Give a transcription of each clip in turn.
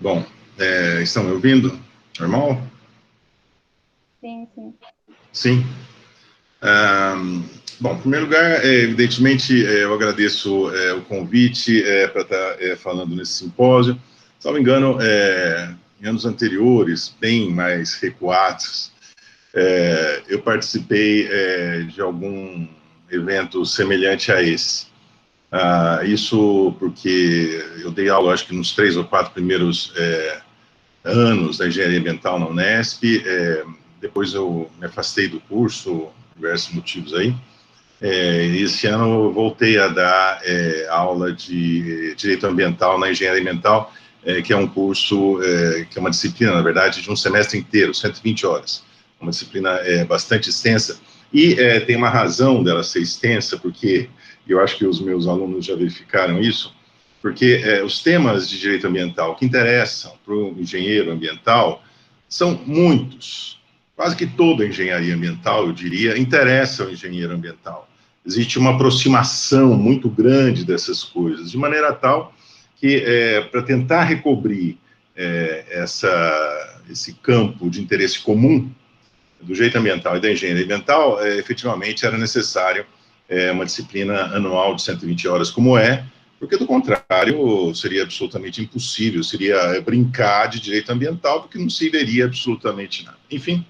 Bom, estão me ouvindo? Normal? Sim, sim. Sim. Bom, em primeiro lugar, evidentemente, eu agradeço o convite para estar falando nesse simpósio. Se não me engano, em anos anteriores, bem mais recuados, eu participei de algum evento semelhante a esse. Isso porque eu dei aula, acho que nos 3 ou 4 primeiros anos da engenharia ambiental na Unesp, depois eu me afastei do curso, diversos motivos aí, e esse ano eu voltei a dar aula de direito ambiental na engenharia ambiental, que é um curso, que é uma disciplina, na verdade, de um semestre inteiro, 120 horas, uma disciplina bastante extensa, e tem uma razão dela ser extensa, porque eu acho que os meus alunos já verificaram isso, porque os temas de direito ambiental que interessam para o engenheiro ambiental são muitos. Quase que toda a engenharia ambiental, eu diria, interessa ao engenheiro ambiental. Existe uma aproximação muito grande dessas coisas, de maneira tal que, para tentar recobrir esse campo de interesse comum do direito ambiental e da engenharia ambiental, efetivamente era necessário uma disciplina anual de 120 horas, como porque, do contrário, seria absolutamente impossível, seria brincar de direito ambiental, porque não se veria absolutamente nada. Enfim,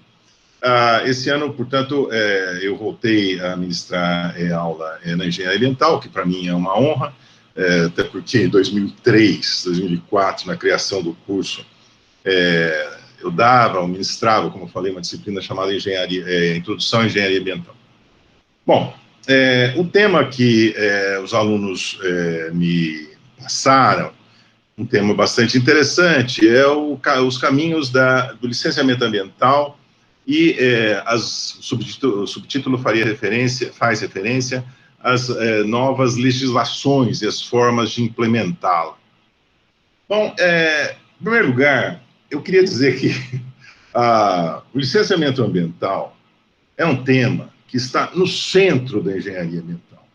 esse ano, portanto, eu voltei a ministrar aula na engenharia ambiental, que para mim é uma honra, até porque em 2003, 2004, na criação do curso, eu ministrava, como eu falei, uma disciplina chamada Introdução à Engenharia Ambiental. Bom, o tema que os alunos me passaram, um tema bastante interessante, é os caminhos do licenciamento ambiental, e o subtítulo faz referência às novas legislações e as formas de implementá-la. Bom, em primeiro lugar, eu queria dizer que o licenciamento ambiental é um tema que está no centro da engenharia ambiental.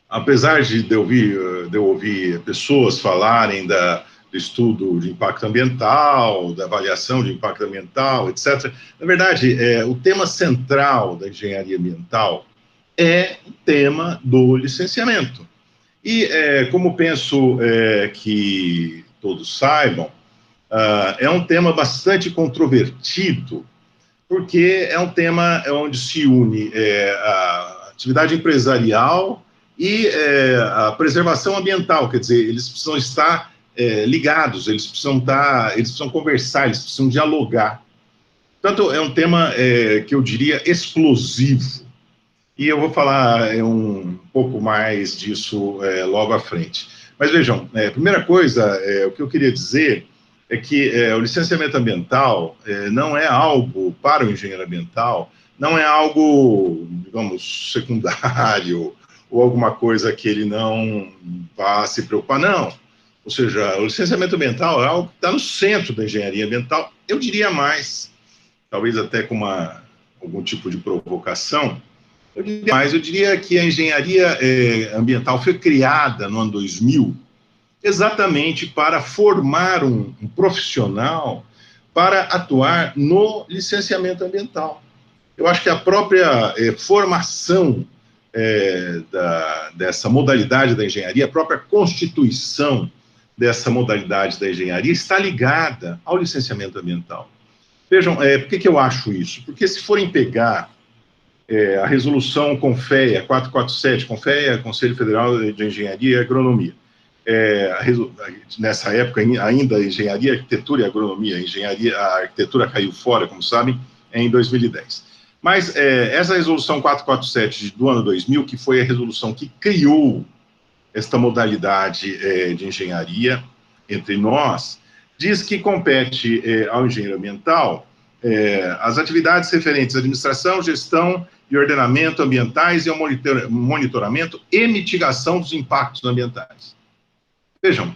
Apesar de eu ouvir pessoas falarem do estudo de impacto ambiental, da avaliação de impacto ambiental, etc., na verdade, o tema central da engenharia ambiental é o tema do licenciamento. E, como penso que todos saibam, é um tema bastante controvertido, porque é um tema onde se une a atividade empresarial e a preservação ambiental, quer dizer, eles precisam estar ligados, eles precisam conversar, eles precisam dialogar. Portanto, é um tema que eu diria explosivo, e eu vou falar um pouco mais disso logo à frente. Mas vejam, a primeira coisa, o que eu queria dizer é que o licenciamento ambiental não é algo, para o engenheiro ambiental, não é algo, digamos, secundário, ou alguma coisa que ele não vá se preocupar, não. Ou seja, o licenciamento ambiental é algo que está no centro da engenharia ambiental, eu diria mais, talvez até com algum tipo de provocação, eu diria que a engenharia ambiental foi criada no ano 2000, exatamente para formar um profissional para atuar no licenciamento ambiental. Eu acho que a própria formação dessa modalidade da engenharia, a própria constituição dessa modalidade da engenharia está ligada ao licenciamento ambiental. Vejam, por que eu acho isso? Porque se forem pegar a resolução CONFEA 447, CONFEA, Conselho Federal de Engenharia e Agronomia, nessa época ainda engenharia, arquitetura e agronomia, a arquitetura caiu fora, como sabem, em 2010. Mas essa resolução 447 do ano 2000, que foi a resolução que criou esta modalidade de engenharia entre nós, diz que compete ao engenheiro ambiental as atividades referentes à administração, gestão e ordenamento ambientais e ao monitoramento e mitigação dos impactos ambientais. Vejam,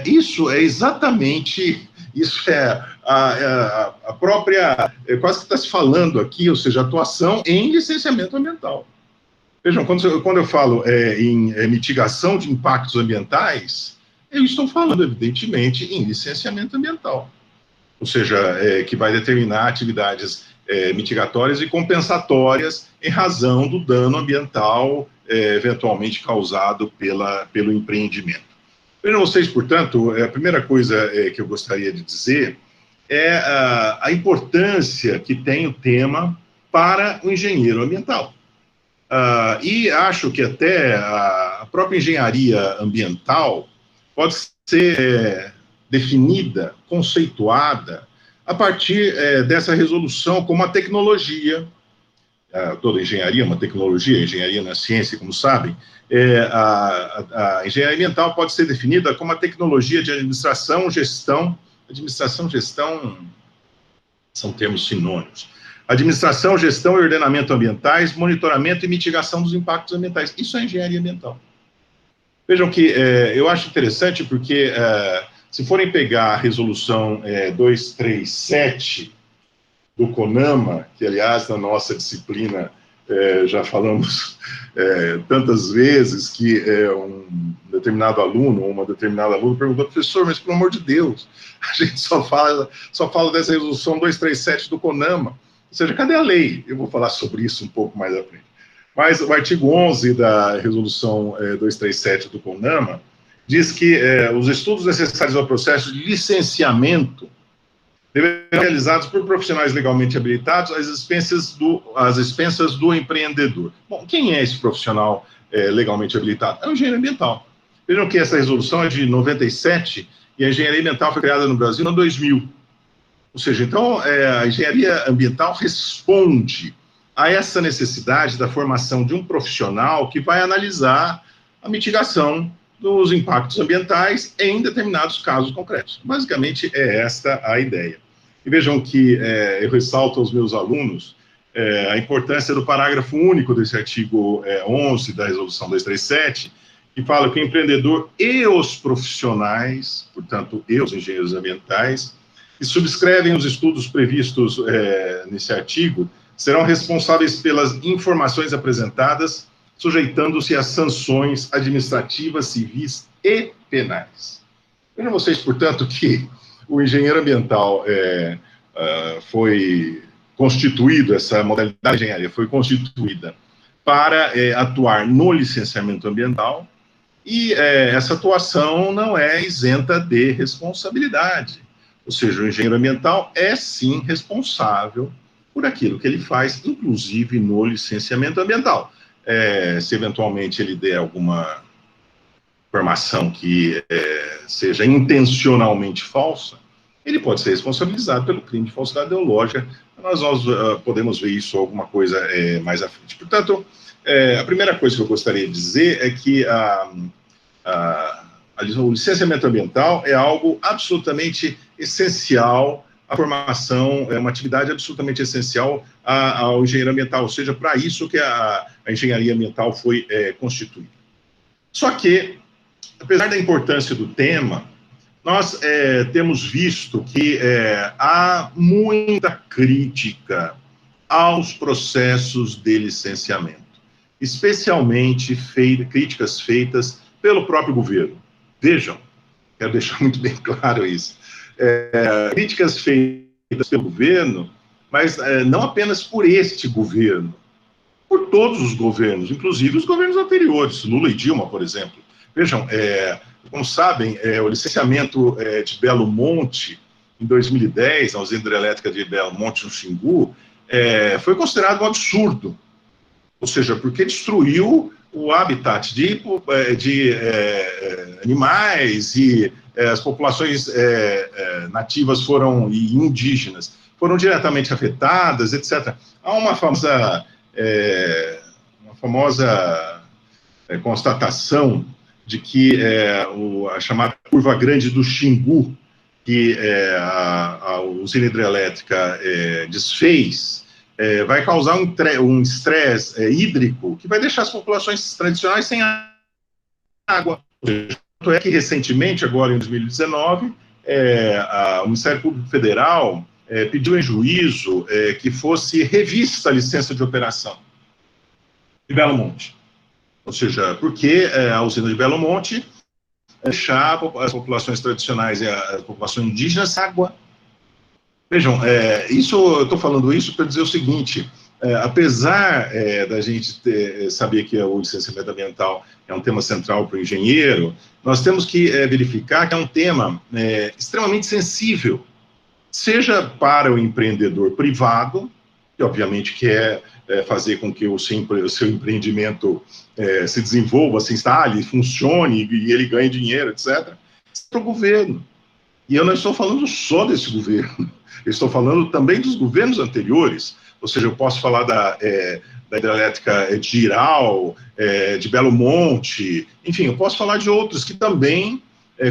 isso é exatamente, isso é a própria, quase que está se falando aqui, ou seja, atuação em licenciamento ambiental. Vejam, quando eu falo em mitigação de impactos ambientais, Eu estou falando, evidentemente, em licenciamento ambiental, ou seja, que vai determinar atividades mitigatórias e compensatórias em razão do dano ambiental eventualmente causado pelo empreendimento. Vejam vocês, portanto, a primeira coisa que eu gostaria de dizer é a importância que tem o tema para o engenheiro ambiental. E acho que até a própria engenharia ambiental pode ser definida, conceituada, a partir dessa resolução como a tecnologia, toda engenharia é uma tecnologia, engenharia na ciência, como sabem, a engenharia ambiental pode ser definida como a tecnologia de administração, gestão são termos sinônimos. Administração, gestão e ordenamento ambientais, monitoramento e mitigação dos impactos ambientais. Isso é engenharia ambiental. Vejam que eu acho interessante porque, se forem pegar a resolução 237 do CONAMA, que, aliás, na nossa disciplina já falamos tantas vezes que um determinado aluno ou uma determinada aluna perguntou: professor, mas pelo amor de Deus, a gente só fala dessa resolução 237 do CONAMA, ou seja, cadê a lei? Eu vou falar sobre isso um pouco mais à frente. Mas o artigo 11 da resolução 237 do CONAMA diz que os estudos necessários ao processo de licenciamento devem ser realizados por profissionais legalmente habilitados às expensas do empreendedor. Bom, quem é esse profissional legalmente habilitado? É o engenheiro ambiental. Vejam que essa resolução é de 97 e a engenharia ambiental foi criada no Brasil em 2000. Ou seja, então, a engenharia ambiental responde a essa necessidade da formação de um profissional que vai analisar a mitigação dos impactos ambientais em determinados casos concretos. Basicamente, é esta a ideia. E vejam que eu ressalto aos meus alunos a importância do parágrafo único desse artigo 11 da Resolução 237, que fala que o empreendedor e os profissionais, portanto, e os engenheiros ambientais, que subscrevem os estudos previstos nesse artigo, serão responsáveis pelas informações apresentadas, sujeitando-se a sanções administrativas, civis e penais. Vejam vocês, portanto, que o engenheiro ambiental foi constituído, essa modalidade de engenharia foi constituída para atuar no licenciamento ambiental, e essa atuação não é isenta de responsabilidade. Ou seja, o engenheiro ambiental é, sim, responsável por aquilo que ele faz, inclusive no licenciamento ambiental. Se eventualmente ele der alguma informação que seja intencionalmente falsa, ele pode ser responsabilizado pelo crime de falsidade ideológica. Nós podemos ver isso alguma coisa mais à frente. Portanto, a primeira coisa que eu gostaria de dizer é que o licenciamento ambiental é algo absolutamente essencial à formação, é uma atividade absolutamente essencial ao engenheiro ambiental, ou seja, para isso que a engenharia ambiental foi constituída. Só que, apesar da importância do tema, nós temos visto que há muita crítica aos processos de licenciamento, especialmente críticas feitas pelo próprio governo. Vejam, quero deixar muito bem claro isso. Críticas feitas pelo governo, mas não apenas por este governo, por todos os governos, inclusive os governos anteriores, Lula e Dilma, por exemplo. Vejam, como sabem, o licenciamento de Belo Monte, em 2010, na usina hidrelétrica de Belo Monte, no Xingu, foi considerado um absurdo. Ou seja, porque destruiu o habitat de animais e as populações nativas e indígenas foram diretamente afetadas, etc. Há uma famosa constatação de que a chamada curva grande do Xingu, que a usina hidrelétrica desfez, vai causar um estresse hídrico que vai deixar as populações tradicionais sem água. Tanto é que, recentemente, agora em 2019, o Ministério Público Federal pediu em juízo que fosse revista a licença de operação de Belo Monte. Ou seja, porque a usina de Belo Monte deixar as populações tradicionais e a população indígena sem água. Vejam, eu estou falando isso para dizer o seguinte, apesar da gente saber que o licenciamento ambiental é um tema central para o engenheiro, nós temos que verificar que é um tema extremamente sensível, seja para o empreendedor privado, que obviamente quer fazer com que o seu empreendimento se desenvolva, se instale, funcione e ele ganhe dinheiro, etc., para o governo. E eu não estou falando só desse governo, eu estou falando também dos governos anteriores, ou seja, eu posso falar da hidrelétrica de Jirau, de Belo Monte, enfim, eu posso falar de outros que também,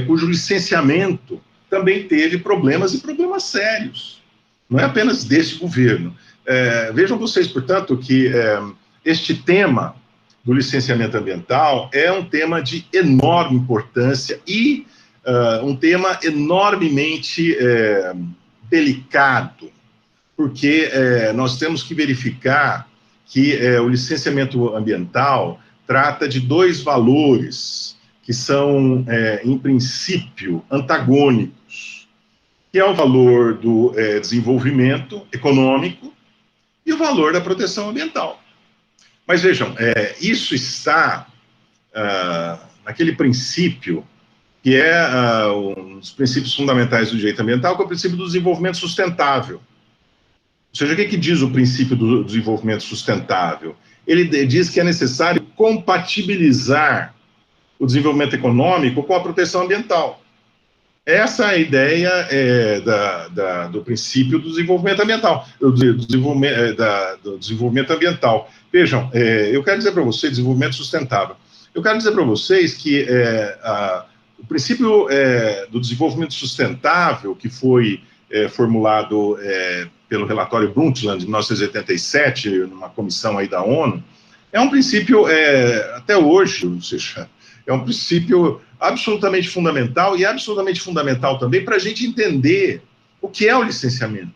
cujo licenciamento também teve problemas e problemas sérios, não é apenas desse governo. Vejam vocês, portanto, que este tema do licenciamento ambiental é um tema de enorme importância e um tema enormemente delicado, porque nós temos que verificar que o licenciamento ambiental trata de dois valores que são, em princípio, antagônicos, que é o valor do desenvolvimento econômico e o valor da proteção ambiental. Mas vejam, isso está naquele princípio que é um dos princípios fundamentais do direito ambiental, que é o princípio do desenvolvimento sustentável. Ou seja, o que diz o princípio do desenvolvimento sustentável? Ele diz que é necessário compatibilizar o desenvolvimento econômico com a proteção ambiental. Essa é a ideia do princípio do desenvolvimento ambiental, do desenvolvimento ambiental. Vejam, eu quero dizer para vocês, desenvolvimento sustentável, eu quero dizer para vocês que o princípio do desenvolvimento sustentável, que foi formulado pelo relatório Brundtland, de 1987, numa comissão aí da ONU, é um princípio, até hoje, ou seja, é um princípio absolutamente fundamental, e absolutamente fundamental também para a gente entender o que é o licenciamento.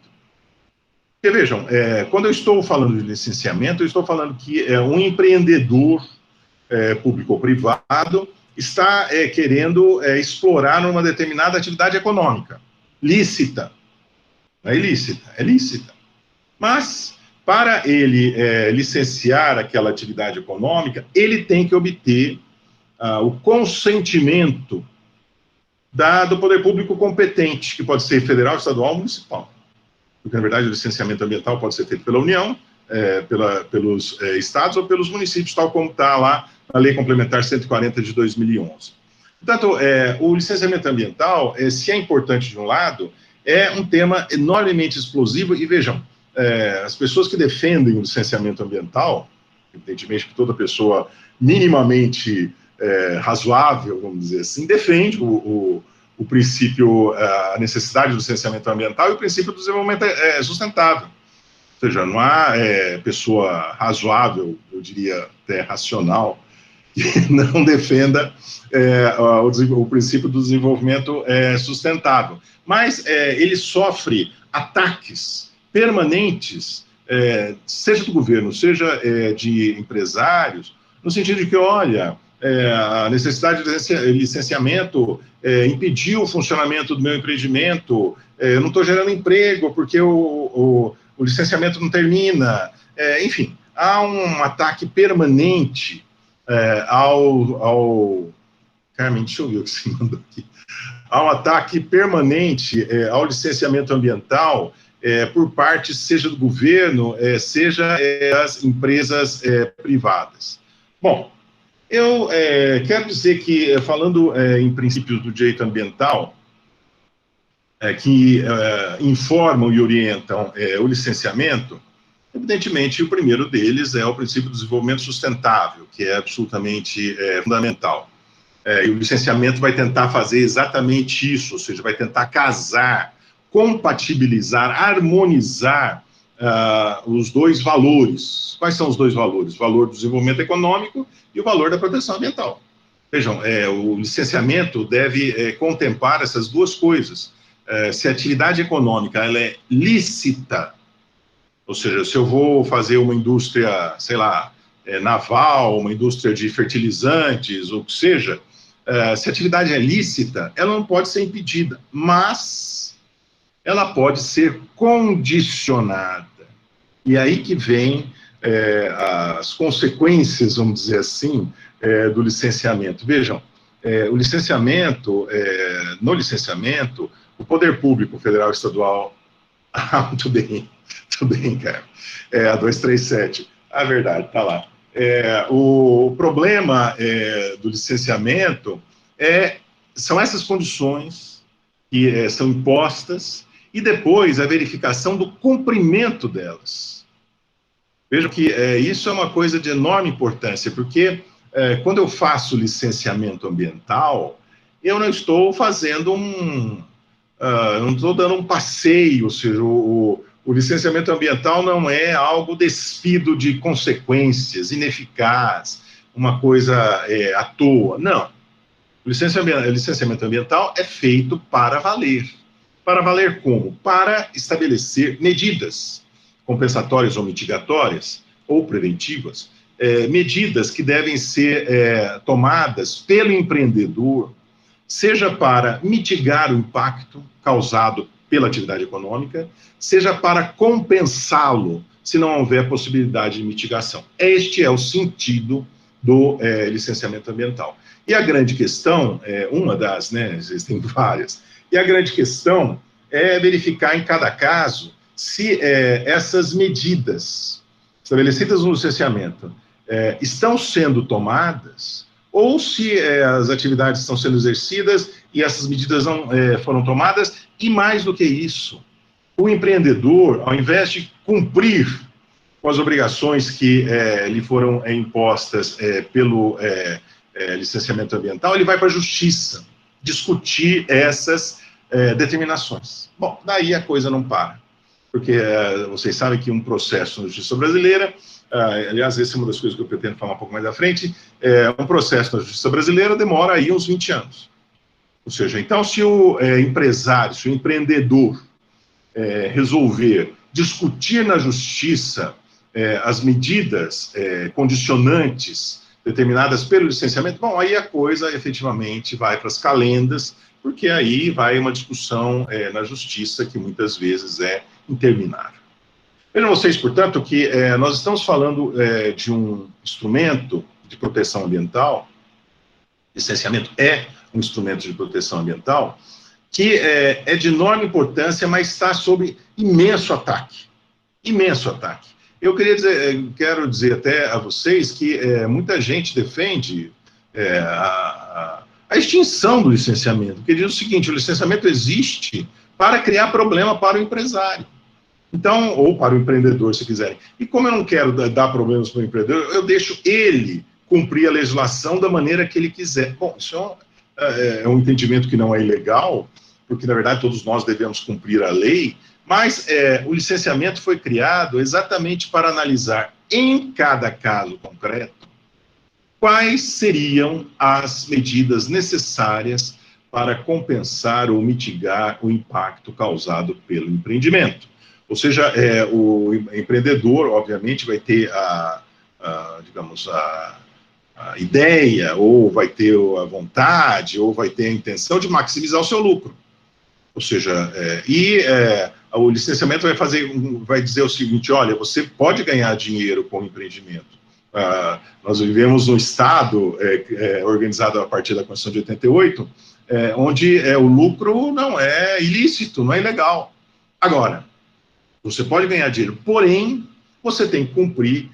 Porque, vejam, quando eu estou falando de licenciamento, eu estou falando que um empreendedor, público ou privado, está querendo explorar uma determinada atividade econômica, lícita. Não é ilícita, é lícita. Mas, para ele licenciar aquela atividade econômica, ele tem que obter o consentimento do poder público competente, que pode ser federal, estadual ou municipal. Porque, na verdade, o licenciamento ambiental pode ser feito pela União, pelos estados ou pelos municípios, tal como está lá na Lei Complementar 140 de 2011. Portanto, o licenciamento ambiental, se é importante de um lado, é um tema enormemente explosivo, e vejam, as pessoas que defendem o licenciamento ambiental, evidentemente que toda pessoa minimamente razoável, vamos dizer assim, defende o princípio, a necessidade do licenciamento ambiental e o princípio do desenvolvimento sustentável. Ou seja, não há pessoa razoável, eu diria até racional, que não defenda o princípio do desenvolvimento sustentável. Mas ele sofre ataques permanentes, seja do governo, seja de empresários, no sentido de que, olha, a necessidade de licenciamento impediu o funcionamento do meu empreendimento, eu não estou gerando emprego porque o licenciamento não termina, enfim, há um ataque permanente Carmen, deixa eu ver o que você mandou aqui. Há um ataque permanente ao licenciamento ambiental por parte, seja do governo, seja das empresas privadas. Bom, eu quero dizer que, falando em princípios do direito ambiental, que informam e orientam o licenciamento, evidentemente, o primeiro deles é o princípio do desenvolvimento sustentável, que é absolutamente fundamental. E o licenciamento vai tentar fazer exatamente isso, ou seja, vai tentar casar, compatibilizar, harmonizar os dois valores. Quais são os dois valores? O valor do desenvolvimento econômico e o valor da proteção ambiental. Vejam, o licenciamento deve contemplar essas duas coisas. Se a atividade econômica ela é lícita, ou seja, se eu vou fazer uma indústria, sei lá, naval, uma indústria de fertilizantes, ou o que seja, se a atividade é lícita, ela não pode ser impedida, mas ela pode ser condicionada. E aí que vem as consequências, vamos dizer assim, do licenciamento. Vejam, o licenciamento, no licenciamento, o poder público federal e estadual... Ah, muito bem, cara. A 237, a verdade, tá lá. O problema do licenciamento são essas condições que são impostas e depois a verificação do cumprimento delas. Vejam que isso é uma coisa de enorme importância, porque quando eu faço licenciamento ambiental, eu não estou fazendo não estou dando um passeio, ou seja, o licenciamento ambiental não é algo despido de consequências, ineficaz, uma coisa à toa. Não. O licenciamento ambiental é feito para valer. Para valer como? Para estabelecer medidas compensatórias ou mitigatórias, ou preventivas, medidas que devem ser tomadas pelo empreendedor, seja para mitigar o impacto causado pela atividade econômica, seja para compensá-lo, se não houver possibilidade de mitigação. Este é o sentido do licenciamento ambiental. E a grande questão, uma das, né, existem várias, e a grande questão é verificar em cada caso se essas medidas estabelecidas no licenciamento estão sendo tomadas, ou se as atividades estão sendo exercidas e essas medidas não foram tomadas, e mais do que isso, o empreendedor, ao invés de cumprir com as obrigações que lhe foram impostas pelo licenciamento ambiental, ele vai para a justiça discutir essas determinações. Bom, daí a coisa não para, porque vocês sabem que um processo na justiça brasileira, aliás, essa é uma das coisas que eu pretendo falar um pouco mais à frente, um processo na justiça brasileira demora aí uns 20 anos. Ou seja, então, se o empresário, se o empreendedor resolver discutir na justiça as medidas condicionantes determinadas pelo licenciamento, bom, aí a coisa efetivamente vai para as calendas, porque aí vai uma discussão na justiça que muitas vezes é interminável. Vejam vocês, portanto, que nós estamos falando de um instrumento de proteção ambiental, licenciamento é um instrumento de proteção ambiental, que é de enorme importância, mas está sob imenso ataque. Imenso ataque. Eu quero dizer até a vocês que muita gente defende a extinção do licenciamento, porque diz o seguinte: o licenciamento existe para criar problema para o empresário. Então, ou para o empreendedor, se quiserem. E como eu não quero dar problemas para o empreendedor, eu deixo ele cumprir a legislação da maneira que ele quiser. Bom, isso é um entendimento que não é ilegal, porque, na verdade, todos nós devemos cumprir a lei, mas o licenciamento foi criado exatamente para analisar, em cada caso concreto, quais seriam as medidas necessárias para compensar ou mitigar o impacto causado pelo empreendimento. Ou seja, o empreendedor, obviamente, vai ter digamos, a ideia, ou vai ter a vontade, ou vai ter a intenção de maximizar o seu lucro. Ou seja, o licenciamento vai dizer o seguinte: olha, você pode ganhar dinheiro com o empreendimento. Nós vivemos um Estado organizado a partir da Constituição de 88, onde o lucro não é ilícito, não é ilegal. Agora, você pode ganhar dinheiro, porém, você tem que cumprir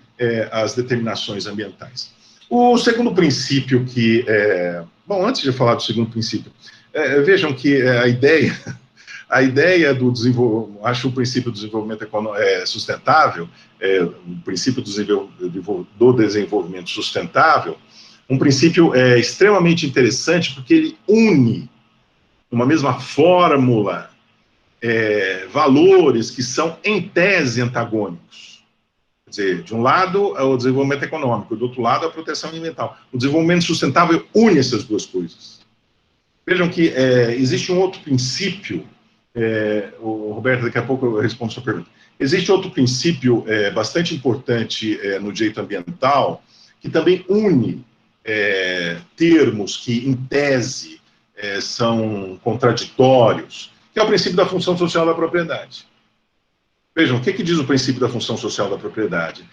as determinações ambientais. O segundo princípio que... bom, antes de falar do segundo princípio, vejam que a ideia do desenvolvimento... Acho o princípio do desenvolvimento sustentável, o princípio do desenvolvimento sustentável, um princípio extremamente interessante, porque ele une, numa mesma fórmula, valores que são, em tese, antagônicos. Quer dizer, de um lado é o desenvolvimento econômico, do outro lado é a proteção ambiental. O desenvolvimento sustentável une essas duas coisas. Vejam que existe um outro princípio, o Roberto, daqui a pouco eu respondo a sua pergunta. Existe outro princípio bastante importante no direito ambiental, que também une termos que, em tese, são contraditórios, que é o princípio da função social da propriedade. Vejam, o que diz o princípio da função social da propriedade?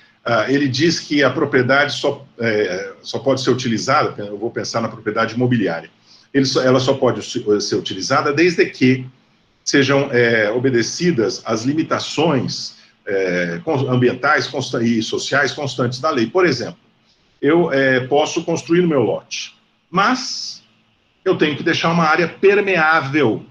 Ele diz que a propriedade só pode ser utilizada, eu vou pensar na propriedade imobiliária, ela só pode ser utilizada desde que sejam obedecidas as limitações ambientais e sociais constantes da lei. Por exemplo, eu posso construir no meu lote, mas eu tenho que deixar uma área permeável,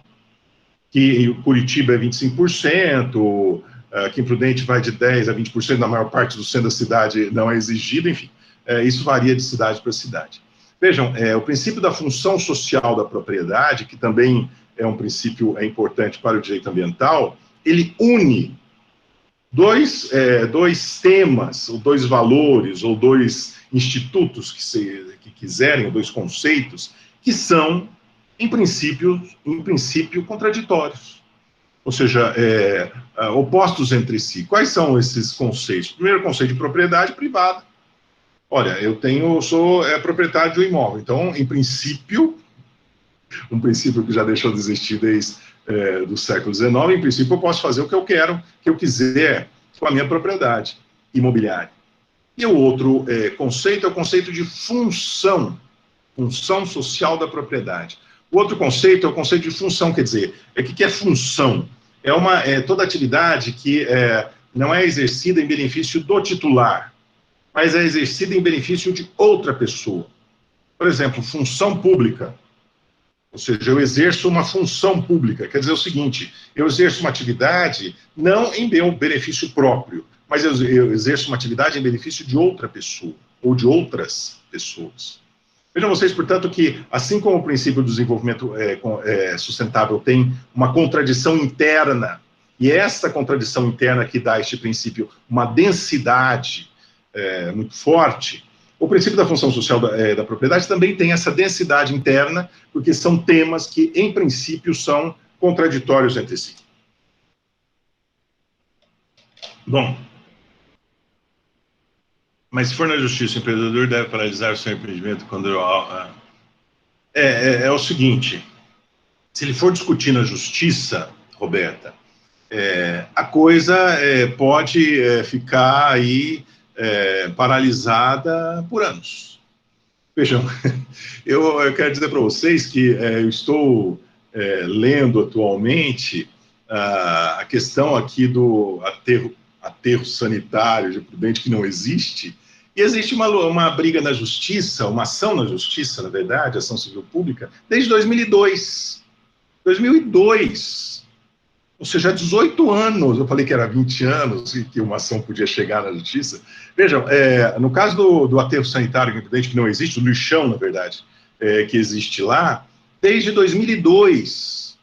que em Curitiba é 25%, aqui em Prudente vai de 10% a 20%, na maior parte do centro da cidade não é exigido, enfim, isso varia de cidade para cidade. Vejam, o princípio da função social da propriedade, que também é um princípio importante para o direito ambiental, ele une dois temas, ou dois valores, ou dois institutos que quiserem, ou dois conceitos, que são, em princípio contraditórios. Ou seja, opostos entre si. Quais são esses conceitos? Primeiro, o conceito de propriedade privada. Olha, eu sou proprietário de um imóvel, então, em princípio, um princípio que já deixou de existir desde do século XIX, em princípio eu posso fazer o que eu quiser com a minha propriedade imobiliária. E o outro conceito é o conceito de função social da propriedade. O outro conceito é o conceito de função, quer dizer, o que é função? É toda atividade que não é exercida em benefício do titular, mas é exercida em benefício de outra pessoa. Por exemplo, função pública. Ou seja, eu exerço uma função pública. Quer dizer o seguinte, eu exerço uma atividade não em meu benefício próprio, mas eu exerço uma atividade em benefício de outra pessoa, ou de outras pessoas. Vejam vocês, portanto, que assim como o princípio do desenvolvimento sustentável tem uma contradição interna, e essa contradição interna que dá a este princípio uma densidade muito forte, o princípio da função social da propriedade também tem essa densidade interna, porque são temas que, em princípio, são contraditórios entre si. Bom, mas se for na justiça, o empreendedor deve paralisar o seu empreendimento quando... É o seguinte, se ele for discutir na justiça, Roberta, a coisa pode ficar aí paralisada por anos. Vejam, eu quero dizer para vocês que eu estou lendo atualmente a questão aqui do aterro sanitário de Prudente, que não existe, e existe uma briga na justiça, uma ação na justiça, na verdade, ação civil pública, desde 2002. 2002. Ou seja, há 18 anos, eu falei que era 20 anos e que uma ação podia chegar na justiça. Vejam, no caso do aterro sanitário que não existe, do lixão, na verdade, que existe lá, desde 2002,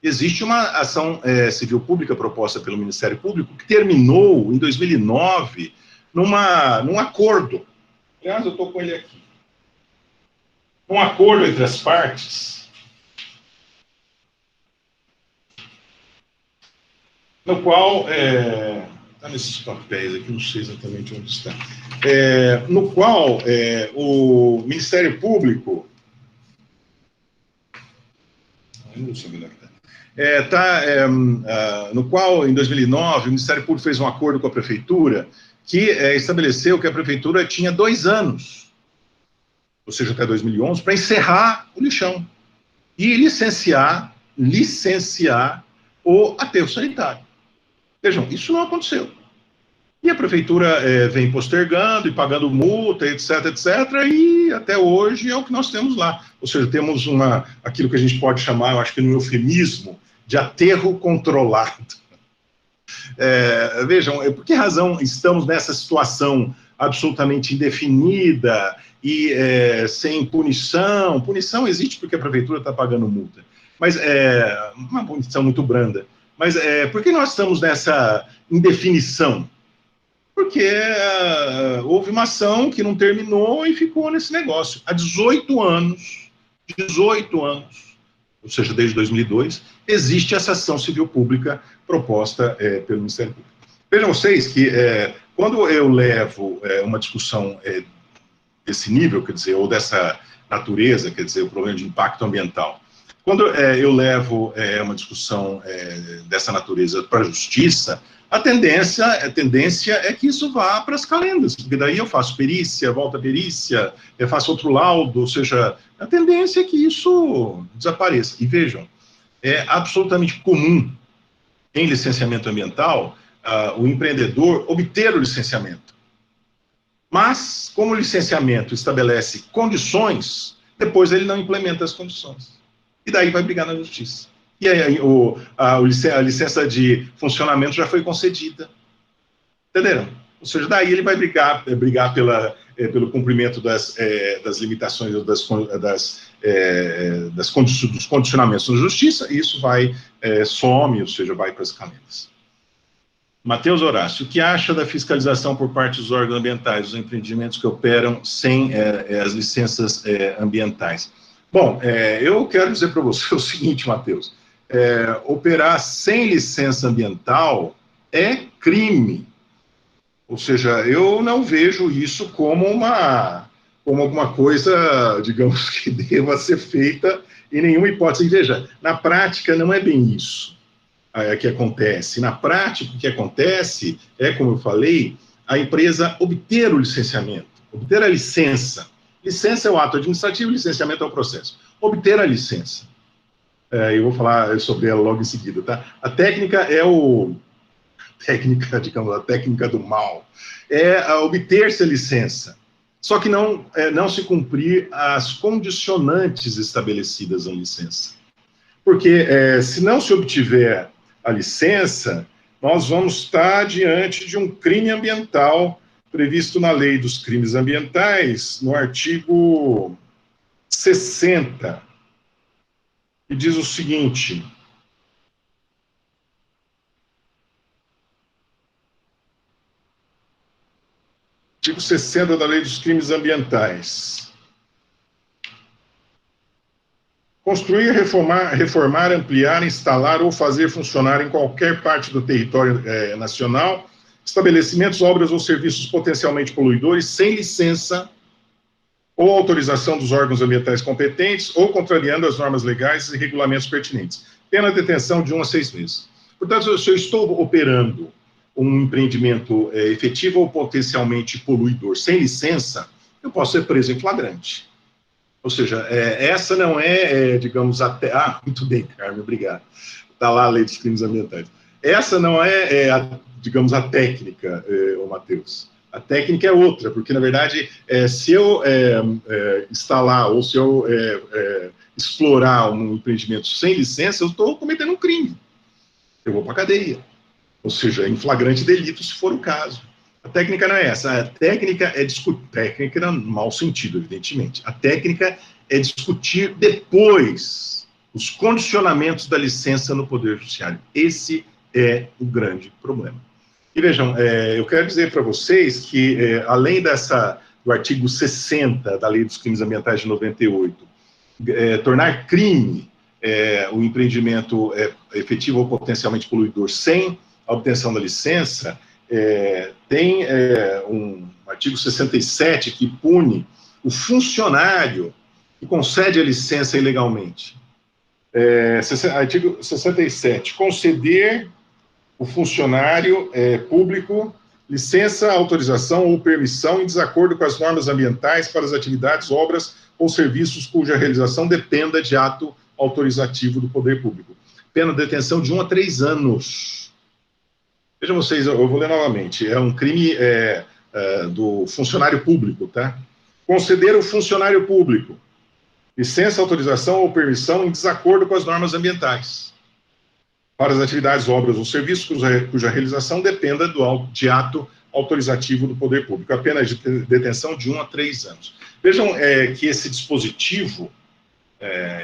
existe uma ação civil pública proposta pelo Ministério Público que terminou em 2009 num acordo. Aliás, eu estou com ele aqui. Um acordo entre as partes, no qual, está nesses papéis aqui, não sei exatamente onde está, no qual o Ministério Público, não sei onde está, no qual, em 2009, o Ministério Público fez um acordo com a Prefeitura que estabeleceu que a Prefeitura tinha 2 anos, ou seja, até 2011, para encerrar o lixão e licenciar o aterro sanitário. Vejam, isso não aconteceu. E a Prefeitura vem postergando e pagando multa, etc., e até hoje é o que nós temos lá. Ou seja, temos aquilo que a gente pode chamar, eu acho que no eufemismo, de aterro controlado. Vejam, por que razão estamos nessa situação absolutamente indefinida e sem punição? Punição existe porque a Prefeitura está pagando multa, mas uma punição muito branda. Mas por que nós estamos nessa indefinição? Porque houve uma ação que não terminou e ficou nesse negócio. Há 18 anos, ou seja, desde 2002, existe essa ação civil pública proposta pelo Ministério Público. Vejam vocês que quando eu levo uma discussão desse nível, quer dizer, ou dessa natureza, quer dizer, o problema de impacto ambiental. Quando eu levo uma discussão dessa natureza para a justiça, a tendência é que isso vá para as calendas, porque daí eu faço perícia, volta a perícia, eu faço outro laudo, ou seja, a tendência é que isso desapareça. E vejam, é absolutamente comum em licenciamento ambiental o empreendedor obter o licenciamento. Mas, como o licenciamento estabelece condições, depois ele não implementa as condições. E daí vai brigar na justiça. E aí a licença de funcionamento já foi concedida. Entenderam? Ou seja, daí ele vai brigar pelo cumprimento das limitações dos condicionamentos na justiça, e isso vai, some, ou seja, vai para as calendas. Matheus Horácio, o que acha da fiscalização por parte dos órgãos ambientais, dos empreendimentos que operam sem as licenças ambientais? Bom, eu quero dizer para você o seguinte, Matheus, operar sem licença ambiental é crime. Ou seja, eu não vejo isso como alguma coisa, digamos, que deva ser feita em nenhuma hipótese. E veja, na prática não é bem isso que acontece. Na prática, o que acontece é, como eu falei, a empresa obter o licenciamento, obter a licença. Licença é o ato administrativo, licenciamento é o processo. Obter a licença. Eu vou falar sobre ela logo em seguida, tá? A técnica é digamos, a técnica do mal. É obter-se a licença. Só que não se cumprir as condicionantes estabelecidas na licença. Porque se não se obtiver a licença, nós vamos estar diante de um crime ambiental previsto na Lei dos Crimes Ambientais, no artigo 60, e diz o seguinte: artigo 60 da Lei dos Crimes Ambientais. Construir, reformar, ampliar, instalar ou fazer funcionar em qualquer parte do território nacional estabelecimentos, obras ou serviços potencialmente poluidores sem licença ou autorização dos órgãos ambientais competentes ou contrariando as normas legais e regulamentos pertinentes. Pena de detenção de 1 a 6 meses. Portanto, se eu estou operando um empreendimento efetivo ou potencialmente poluidor sem licença, eu posso ser preso em flagrante. Ou seja, essa não digamos, até... Ah, muito bem, Carmen, obrigado. Está lá a Lei dos Crimes Ambientais. Essa não digamos, a técnica, Matheus. A técnica é outra, porque, na verdade, se eu instalar ou se eu explorar um empreendimento sem licença, eu estou cometendo um crime. Eu vou para a cadeia. Ou seja, em flagrante delito, se for o caso. A técnica não é essa. A técnica é discutir. Técnica no mau sentido, evidentemente. A técnica é discutir depois os condicionamentos da licença no Poder Judiciário. Esse é o grande problema. E vejam, eu quero dizer para vocês que, além do artigo 60 da Lei dos Crimes Ambientais de 98, tornar crime o empreendimento efetivo ou potencialmente poluidor sem a obtenção da licença, tem um artigo 67 que pune o funcionário que concede a licença ilegalmente. Artigo 67, conceder o funcionário público licença, autorização ou permissão em desacordo com as normas ambientais para as atividades, obras ou serviços cuja realização dependa de ato autorizativo do poder público. Pena de detenção de 1 a 3 anos. Vejam vocês, eu vou ler novamente. É um crime do funcionário público, tá? Conceder ao funcionário público licença, autorização ou permissão em desacordo com as normas ambientais para as atividades, obras ou serviços cuja realização dependa de ato autorizativo do poder público. A pena de detenção de 1 a 3 anos. Vejam que esse dispositivo,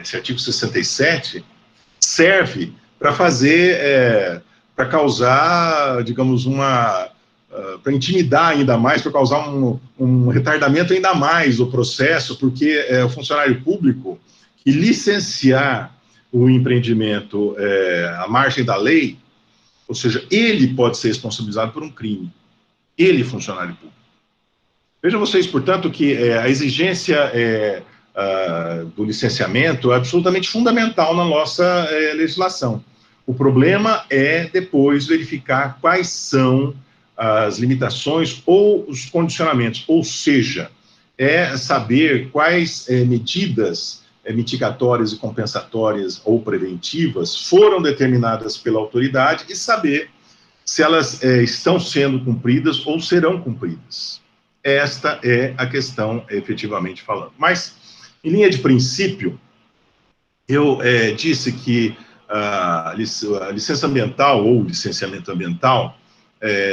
esse artigo 67, serve para fazer... para causar, digamos, para intimidar ainda mais, para causar um retardamento ainda mais do processo, porque o funcionário público que licenciar o empreendimento à margem da lei, ou seja, ele pode ser responsabilizado por um crime. Ele, funcionário público. Vejam vocês, portanto, que a exigência do licenciamento é absolutamente fundamental na nossa legislação. O problema é depois verificar quais são as limitações ou os condicionamentos, ou seja, é saber quais medidas mitigatórias e compensatórias ou preventivas foram determinadas pela autoridade e saber se elas estão sendo cumpridas ou serão cumpridas. Esta é a questão, efetivamente falando. Mas, em linha de princípio, eu disse que a licença ambiental ou licenciamento ambiental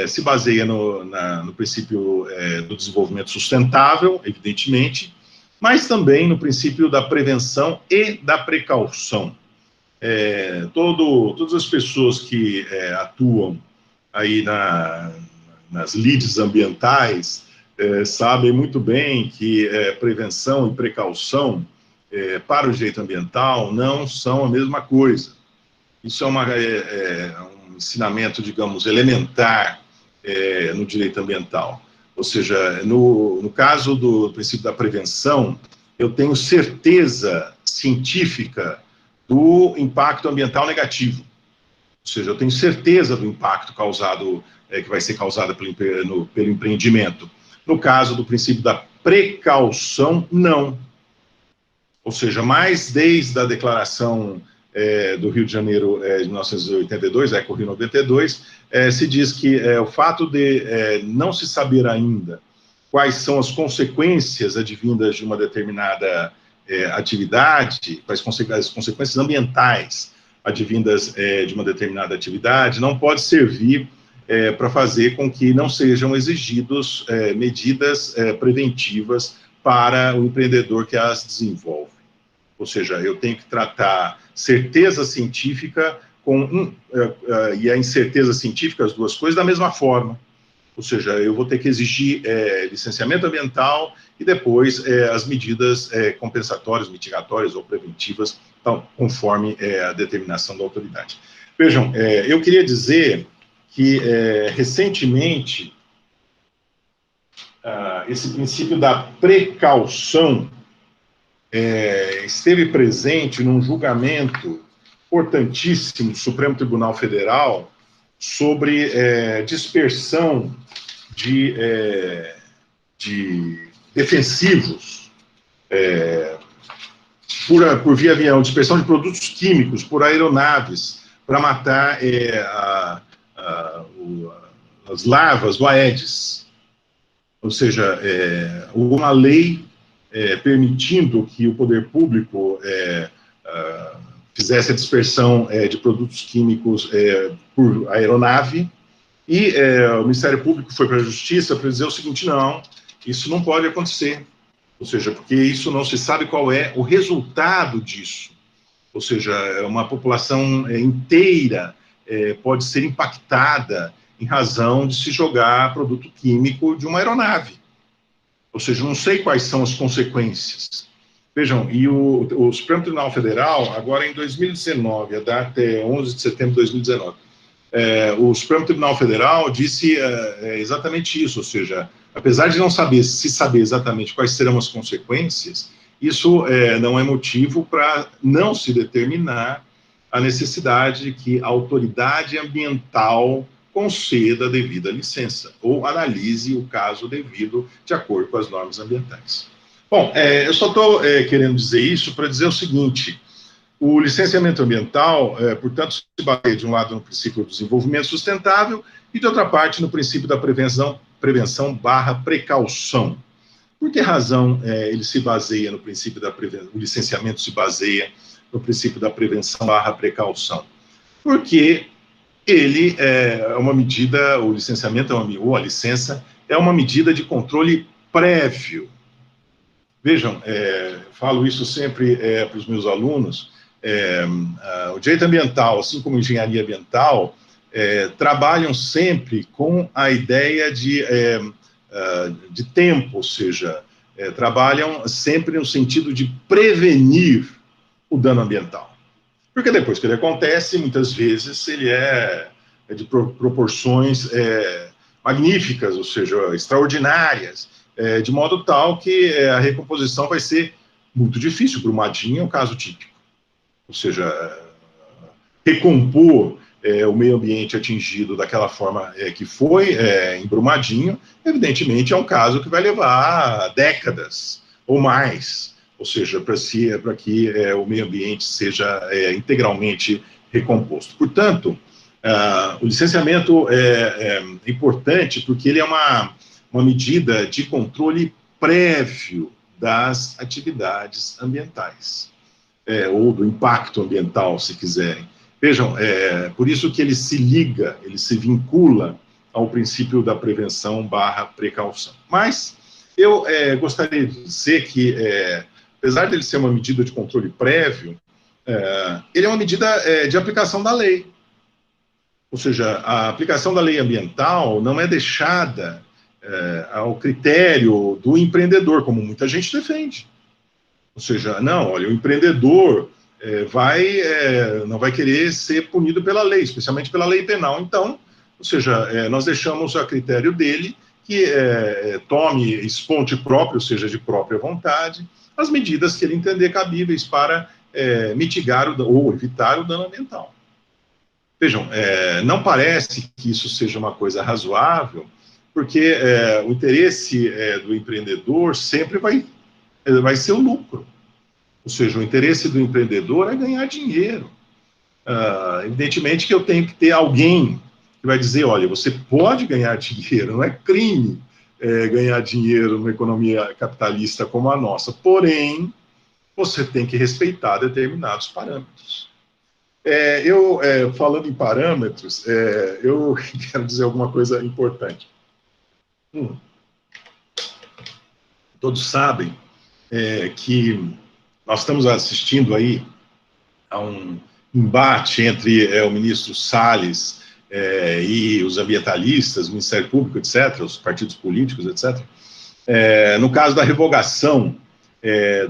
se baseia no princípio do desenvolvimento sustentável, evidentemente, mas também no princípio da prevenção e da precaução. Todas as pessoas que atuam aí nas lides ambientais sabem muito bem que prevenção e precaução para o direito ambiental não são a mesma coisa. Isso é um ensinamento, digamos, elementar no direito ambiental. Ou seja, no caso do princípio da prevenção, eu tenho certeza científica do impacto ambiental negativo. Ou seja, eu tenho certeza do impacto causado, que vai ser causado pelo empreendimento. No caso do princípio da precaução, não. Ou seja, mais desde a declaração do Rio de Janeiro de 1982, a Eco Rio 92, se diz que o fato de não se saber ainda quais são as consequências advindas de uma determinada atividade, as consequências ambientais advindas de uma determinada atividade, não pode servir para fazer com que não sejam exigidos medidas preventivas para o empreendedor que as desenvolve. Ou seja, eu tenho que tratar certeza científica e a incerteza científica, as duas coisas, da mesma forma. Ou seja, eu vou ter que exigir licenciamento ambiental e depois as medidas compensatórias, mitigatórias ou preventivas, então, conforme a determinação da autoridade. Vejam, eu queria dizer que, recentemente, esse princípio da precaução esteve presente num julgamento importantíssimo do Supremo Tribunal Federal sobre dispersão de defensivos por via avião, dispersão de produtos químicos por aeronaves para matar as larvas do Aedes. Ou seja, uma lei permitindo que o poder público fizesse a dispersão de produtos químicos por aeronave, e o Ministério Público foi para a Justiça para dizer o seguinte: não, isso não pode acontecer. Ou seja, porque isso não se sabe qual é o resultado disso. Ou seja, uma população inteira pode ser impactada em razão de se jogar produto químico de uma aeronave. Ou seja, não sei quais são as consequências. Vejam, e o Supremo Tribunal Federal, agora em 2019, a data é 11 de setembro de 2019, o Supremo Tribunal Federal disse exatamente isso, ou seja, apesar de não saber exatamente quais serão as consequências, isso não é motivo para não se determinar a necessidade de que a autoridade ambiental conceda a devida licença, ou analise o caso devido de acordo com as normas ambientais. Bom, eu só estou querendo dizer isso para dizer o seguinte: o licenciamento ambiental, portanto, se baseia de um lado no princípio do desenvolvimento sustentável e de outra parte no princípio da prevenção/precaução. Por que razão ele se baseia no princípio o licenciamento se baseia no princípio da prevenção/precaução? Porque ele é uma medida, o licenciamento ou a licença é uma medida de controle prévio. Vejam, falo isso sempre para os meus alunos, o direito ambiental, assim como a engenharia ambiental, trabalham sempre com a ideia de tempo, ou seja, trabalham sempre no sentido de prevenir o dano ambiental. Porque depois que ele acontece, muitas vezes ele é de proporções magníficas, ou seja, extraordinárias, de modo tal que a recomposição vai ser muito difícil. Brumadinho é um caso típico. Ou seja, recompor o meio ambiente atingido daquela forma que foi em Brumadinho, evidentemente é um caso que vai levar décadas ou mais, ou seja, para que o meio ambiente seja integralmente recomposto. Portanto, o licenciamento é importante porque ele é uma medida de controle prévio das atividades ambientais, ou do impacto ambiental, se quiserem. Vejam, por isso que ele se liga, ele se vincula ao princípio da prevenção / precaução. Mas eu gostaria de dizer que, apesar de ele ser uma medida de controle prévio, ele é uma medida de aplicação da lei. Ou seja, a aplicação da lei ambiental não é deixada ao critério do empreendedor, como muita gente defende. Ou seja, não, olha, o empreendedor não vai querer ser punido pela lei, especialmente pela lei penal. Então, ou seja, nós deixamos a critério dele que tome esponte próprio, ou seja, de própria vontade, as medidas que ele entender cabíveis para mitigar ou evitar o dano ambiental. Vejam, não parece que isso seja uma coisa razoável, porque o interesse do empreendedor sempre vai ser o lucro. Ou seja, o interesse do empreendedor é ganhar dinheiro. Evidentemente que eu tenho que ter alguém que vai dizer, olha, você pode ganhar dinheiro, não é crime ganhar dinheiro numa economia capitalista como a nossa, porém, você tem que respeitar determinados parâmetros. Falando em parâmetros, eu quero dizer alguma coisa importante. Todos sabem que nós estamos assistindo aí a um embate entre o ministro Salles e os ambientalistas, o Ministério Público, etc., os partidos políticos, etc., no caso da revogação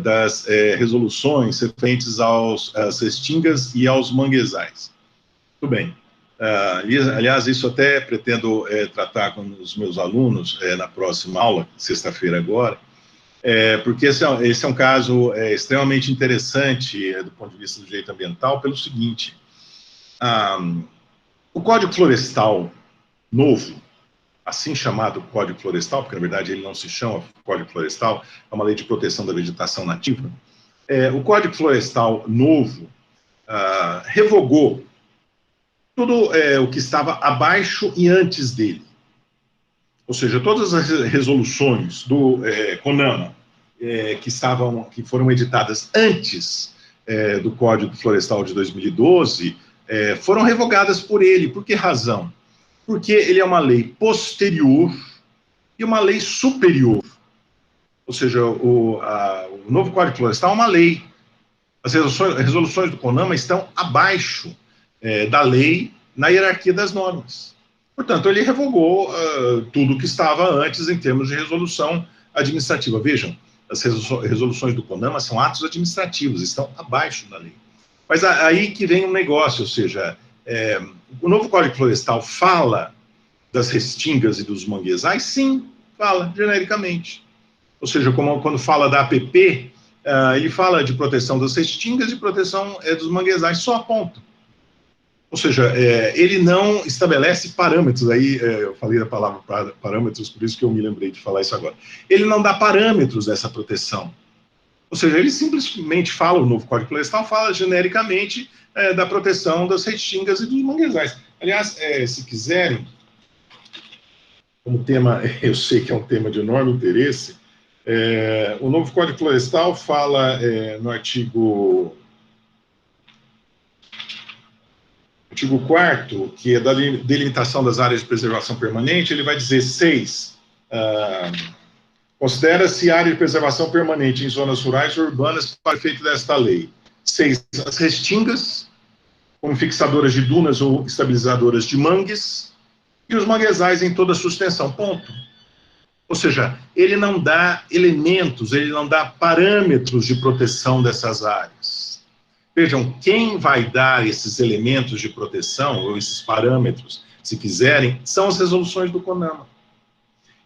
das resoluções referentes às restingas e aos manguezais. Muito bem. Aliás, isso até pretendo tratar com os meus alunos na próxima aula, sexta-feira agora, porque esse é um caso extremamente interessante do ponto de vista do direito ambiental, pelo seguinte: o Código Florestal novo, assim chamado Código Florestal, porque na verdade ele não se chama Código Florestal, é uma lei de proteção da vegetação nativa, o Código Florestal novo revogou tudo o que estava abaixo e antes dele. Ou seja, todas as resoluções do CONAMA que foram editadas antes do Código Florestal de 2012 foram revogadas por ele. Por que razão? Porque ele é uma lei posterior e uma lei superior. Ou seja, o novo Código Florestal é uma lei. As resoluções do CONAMA estão abaixo da lei na hierarquia das normas. Portanto, ele revogou tudo que estava antes em termos de resolução administrativa. Vejam, as resoluções do CONAMA são atos administrativos, estão abaixo da lei. Mas aí que vem um negócio, ou seja, o novo Código Florestal fala das restingas e dos manguezais? Sim, fala, genericamente. Ou seja, quando fala da APP, ele fala de proteção das restingas e proteção dos manguezais, só ponto. Ou seja, ele não estabelece parâmetros, aí eu falei a palavra parâmetros, por isso que eu me lembrei de falar isso agora. Ele não dá parâmetros dessa proteção. Ou seja, ele simplesmente fala, o novo Código Florestal fala genericamente da proteção das restingas e dos manguezais. Aliás, se quiserem, como tema, eu sei que é um tema de enorme interesse, o novo Código Florestal fala no artigo 4º, que é da delimitação das áreas de preservação permanente, ele vai dizer 6. Considera-se área de preservação permanente em zonas rurais ou urbanas para efeito desta lei. 6. As restingas, como fixadoras de dunas ou estabilizadoras de mangues, e os manguezais em toda a sua extensão. Ponto. Ou seja, ele não dá elementos, ele não dá parâmetros de proteção dessas áreas. Vejam, quem vai dar esses elementos de proteção, ou esses parâmetros, se quiserem, são as resoluções do CONAMA.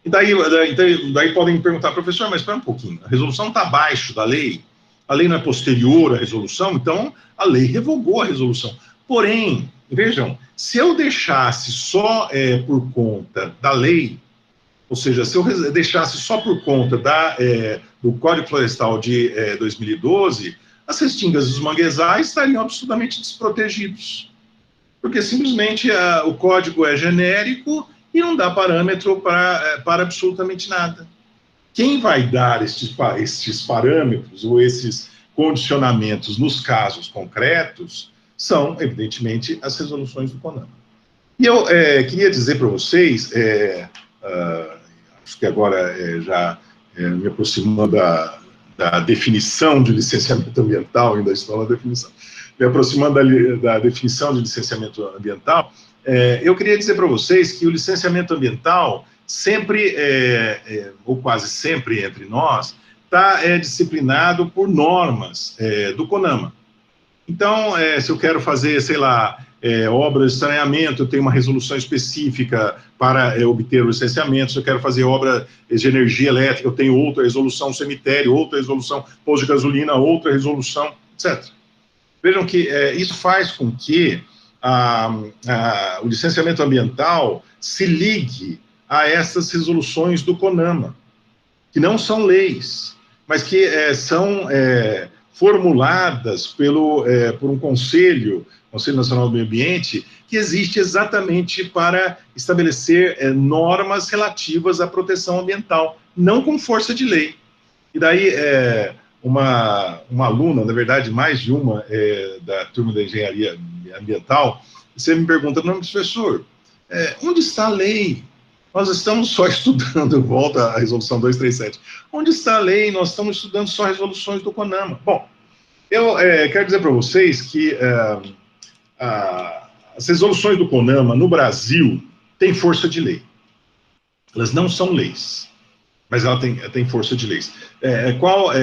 E daí podem me perguntar, professor, mas espera um pouquinho, a resolução está abaixo da lei? A lei não é posterior à resolução? Então, a lei revogou a resolução. Porém, vejam, se eu deixasse só por conta da lei, ou seja, se eu deixasse só por conta do Código Florestal de 2012, as restingas e os manguezais estariam absolutamente desprotegidos. Porque simplesmente o código é genérico e não dá parâmetro para absolutamente nada. Quem vai dar estes parâmetros ou esses condicionamentos nos casos concretos são, evidentemente, as resoluções do CONAMA. E eu queria dizer para vocês, acho que agora já me aproximando da definição de licenciamento ambiental, ainda estou na definição, me aproximando da definição de licenciamento ambiental, eu queria dizer para vocês que o licenciamento ambiental sempre, ou quase sempre entre nós, está disciplinado por normas do CONAMA. Então, se eu quero fazer, sei lá, obras de saneamento, eu tenho uma resolução específica para obter o licenciamento. Se eu quero fazer obra de energia elétrica, eu tenho outra resolução, cemitério, outra resolução, posto de gasolina, outra resolução, etc. Vejam que isso faz com que o licenciamento ambiental se ligue a essas resoluções do CONAMA, que não são leis, mas que são formuladas por um Conselho Nacional do Meio Ambiente, que existe exatamente para estabelecer normas relativas à proteção ambiental, não com força de lei. E daí, uma aluna, na verdade, mais de uma, da turma da engenharia ambiental, você me pergunta, não, professor, onde está a lei? Nós estamos só estudando, volta à resolução 237, onde está a lei? Nós estamos estudando só resoluções do CONAMA. Bom, eu quero dizer para vocês que as resoluções do CONAMA no Brasil têm força de lei. Elas não são leis, mas ela tem força de leis.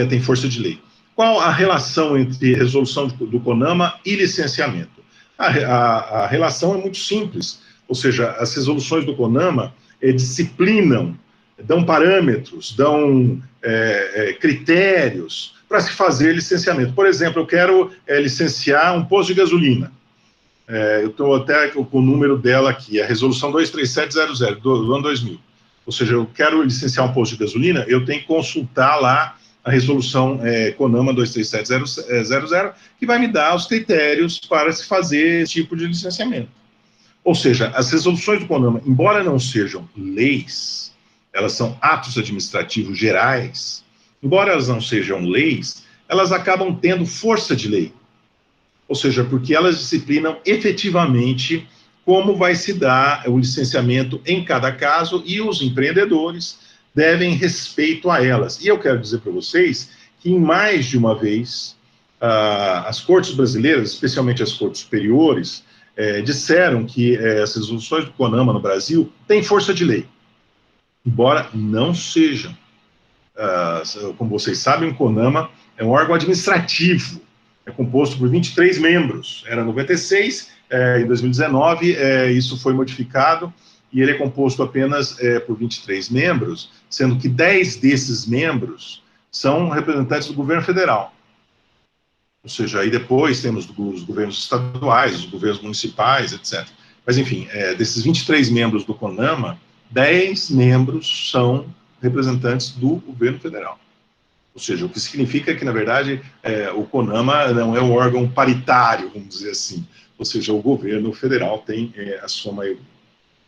Tem força de lei? Qual a relação entre resolução do CONAMA e licenciamento? A relação é muito simples, ou seja, as resoluções do CONAMA disciplinam, dão parâmetros, dão critérios para se fazer licenciamento. Por exemplo, eu quero licenciar um posto de gasolina. Eu estou até com o número dela aqui, a resolução 23700 do ano 2000. Ou seja, eu quero licenciar um posto de gasolina, eu tenho que consultar lá a resolução CONAMA 23700, que vai me dar os critérios para se fazer esse tipo de licenciamento. Ou seja, as resoluções do CONAMA, embora não sejam leis, elas são atos administrativos gerais, embora elas não sejam leis, elas acabam tendo força de lei. Ou seja, porque elas disciplinam efetivamente como vai se dar o licenciamento em cada caso e os empreendedores devem respeito a elas. E eu quero dizer para vocês que, em mais de uma vez, as cortes brasileiras, especialmente as cortes superiores, disseram que as resoluções do CONAMA no Brasil têm força de lei, embora não sejam. Como vocês sabem, o CONAMA é um órgão administrativo, é composto por 23 membros, era 96, em 2019 isso foi modificado, e ele é composto apenas por 23 membros, sendo que 10 desses membros são representantes do governo federal. Ou seja, aí depois temos os governos estaduais, os governos municipais, etc. Mas, enfim, desses 23 membros do CONAMA, 10 membros são representantes do governo federal. Ou seja, o que significa que, na verdade, o CONAMA não é um órgão paritário, vamos dizer assim. Ou seja, o governo federal tem a sua maioria.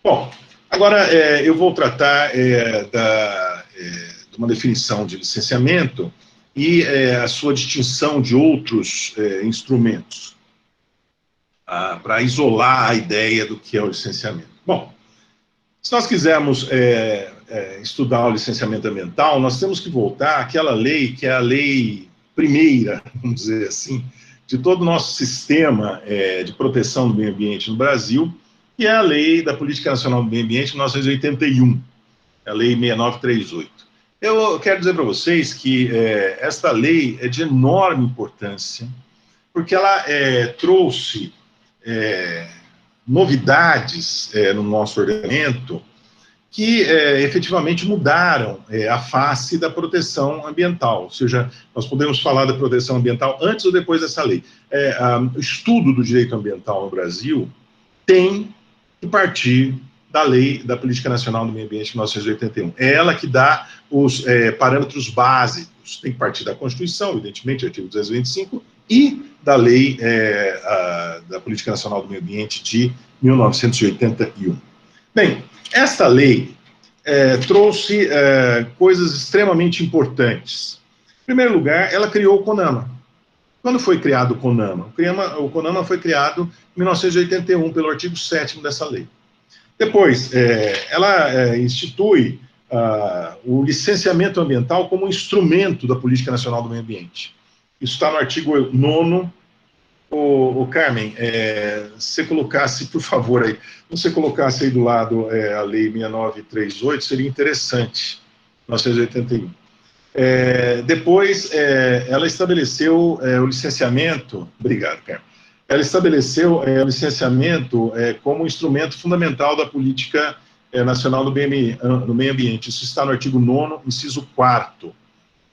Bom, agora eu vou tratar de uma definição de licenciamento e a sua distinção de outros instrumentos, para isolar a ideia do que é o licenciamento. Bom, se nós quisermos estudar o licenciamento ambiental, nós temos que voltar àquela lei que é a lei primeira, vamos dizer assim, de todo o nosso sistema de proteção do meio ambiente no Brasil, que é a Lei da Política Nacional do Meio Ambiente, de 1981, a Lei 6938. Eu quero dizer para vocês que esta lei é de enorme importância, porque ela trouxe novidades no nosso ordenamento que efetivamente mudaram a face da proteção ambiental. Ou seja, nós podemos falar da proteção ambiental antes ou depois dessa lei. O estudo do direito ambiental no Brasil tem que partir da Lei da Política Nacional do Meio Ambiente de 1981. É ela que dá os parâmetros básicos. Tem que partir da Constituição, evidentemente, artigo 225, e da Lei da Política Nacional do Meio Ambiente de 1981. Bem, esta lei trouxe coisas extremamente importantes. Em primeiro lugar, ela criou o CONAMA. Quando foi criado o CONAMA? O CONAMA foi criado em 1981, pelo artigo 7º dessa lei. Depois, ela institui o licenciamento ambiental como instrumento da Política Nacional do Meio Ambiente. Isso está no artigo 9º. Carmen, se colocasse, por favor, aí, se você colocasse aí do lado a Lei 6938, seria interessante, 1981. Depois, ela estabeleceu o licenciamento, obrigado, Carmen, ela estabeleceu o licenciamento como instrumento fundamental da Política Nacional do Meio Ambiente. Isso está no artigo 9º, inciso 4º.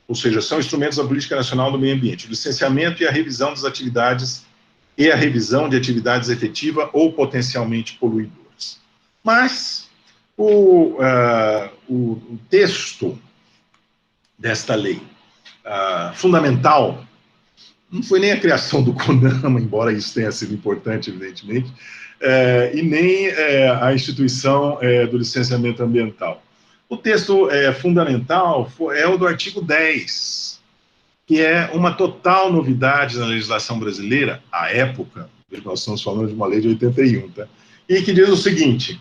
Ou seja, são instrumentos da Política Nacional do Meio Ambiente, o licenciamento e a revisão das atividades e a revisão de atividades efetiva ou potencialmente poluidoras. Mas o texto desta lei fundamental não foi nem a criação do CONAMA, embora isso tenha sido importante, evidentemente, e nem a instituição do licenciamento ambiental. O texto fundamental é o do artigo 10, que é uma total novidade na legislação brasileira, à época, nós estamos falando de uma lei de 81, tá? E que diz o seguinte: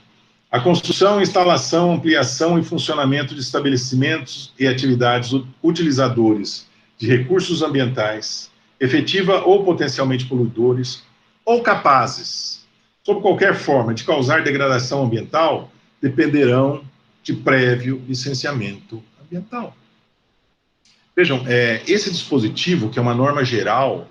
a construção, instalação, ampliação e funcionamento de estabelecimentos e atividades utilizadores de recursos ambientais, efetiva ou potencialmente poluidores, ou capazes, sob qualquer forma, de causar degradação ambiental, dependerão de prévio licenciamento ambiental. Vejam, esse dispositivo, que é uma norma geral,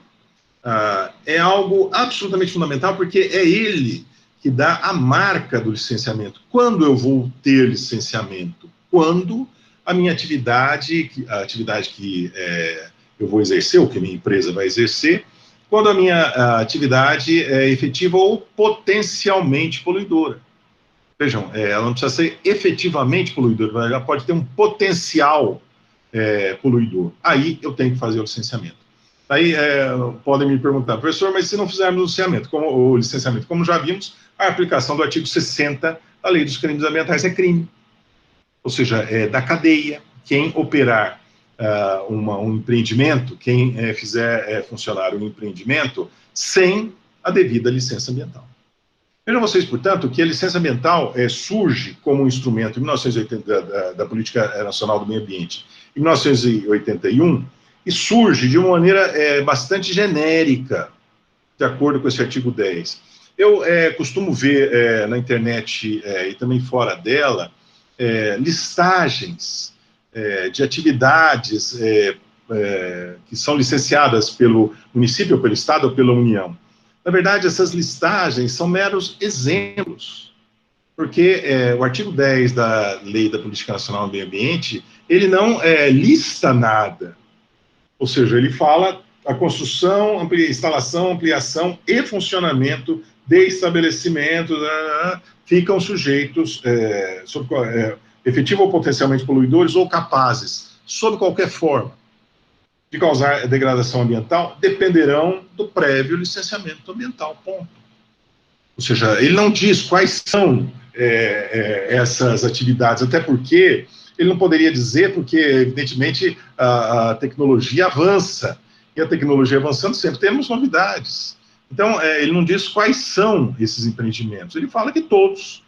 é algo absolutamente fundamental, porque é ele que dá a marca do licenciamento. Quando eu vou ter licenciamento? Quando a minha atividade, a atividade que eu vou exercer, ou que a minha empresa vai exercer, quando a minha atividade é efetiva ou potencialmente poluidora. Vejam, ela não precisa ser efetivamente poluidora, ela pode ter um potencial poluidor. Aí eu tenho que fazer o licenciamento. Aí podem me perguntar, professor, mas se não fizermos o licenciamento, como já vimos, a aplicação do artigo 60 da Lei dos Crimes Ambientais é crime. Ou seja, é da cadeia. Quem operar um empreendimento, quem fizer funcionar um empreendimento sem a devida licença ambiental. Vejam vocês, portanto, que a licença ambiental surge como um instrumento em 1980 da Política Nacional do Meio Ambiente, em 1981, e surge de uma maneira bastante genérica, de acordo com esse artigo 10. Eu costumo ver na internet e também fora dela listagens de atividades que são licenciadas pelo município, ou pelo Estado, ou pela União. Na verdade, essas listagens são meros exemplos, porque o artigo 10 da Lei da Política Nacional do Meio Ambiente, ele não lista nada. Ou seja, ele fala a construção, instalação, ampliação e funcionamento de estabelecimentos ficam sujeitos, efetivo ou potencialmente poluidores ou capazes, sob qualquer forma, de causar degradação ambiental, dependerão do prévio licenciamento ambiental, ponto. Ou seja, ele não diz quais são essas atividades, até porque ele não poderia dizer, porque, evidentemente, a tecnologia avança, e a tecnologia avançando sempre temos novidades. Então, ele não diz quais são esses empreendimentos, ele fala que todos,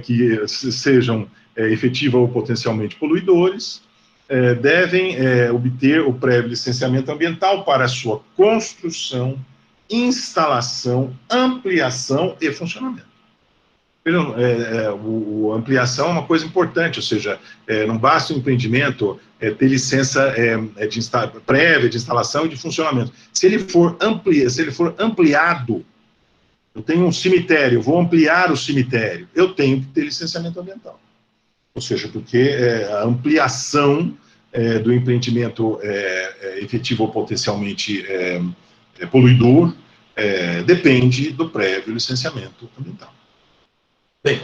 que sejam efetiva ou potencialmente poluidores, devem obter o prévio licenciamento ambiental para a sua construção, instalação, ampliação e funcionamento. Vejam, ampliação é uma coisa importante, ou seja, não basta o empreendimento ter licença prévia de instalação e de funcionamento. Se ele for ampliado, Eu tenho um cemitério, vou ampliar o cemitério. Eu tenho que ter licenciamento ambiental. Ou seja, porque a ampliação do empreendimento efetivo ou potencialmente poluidor depende do prévio licenciamento ambiental. Bem,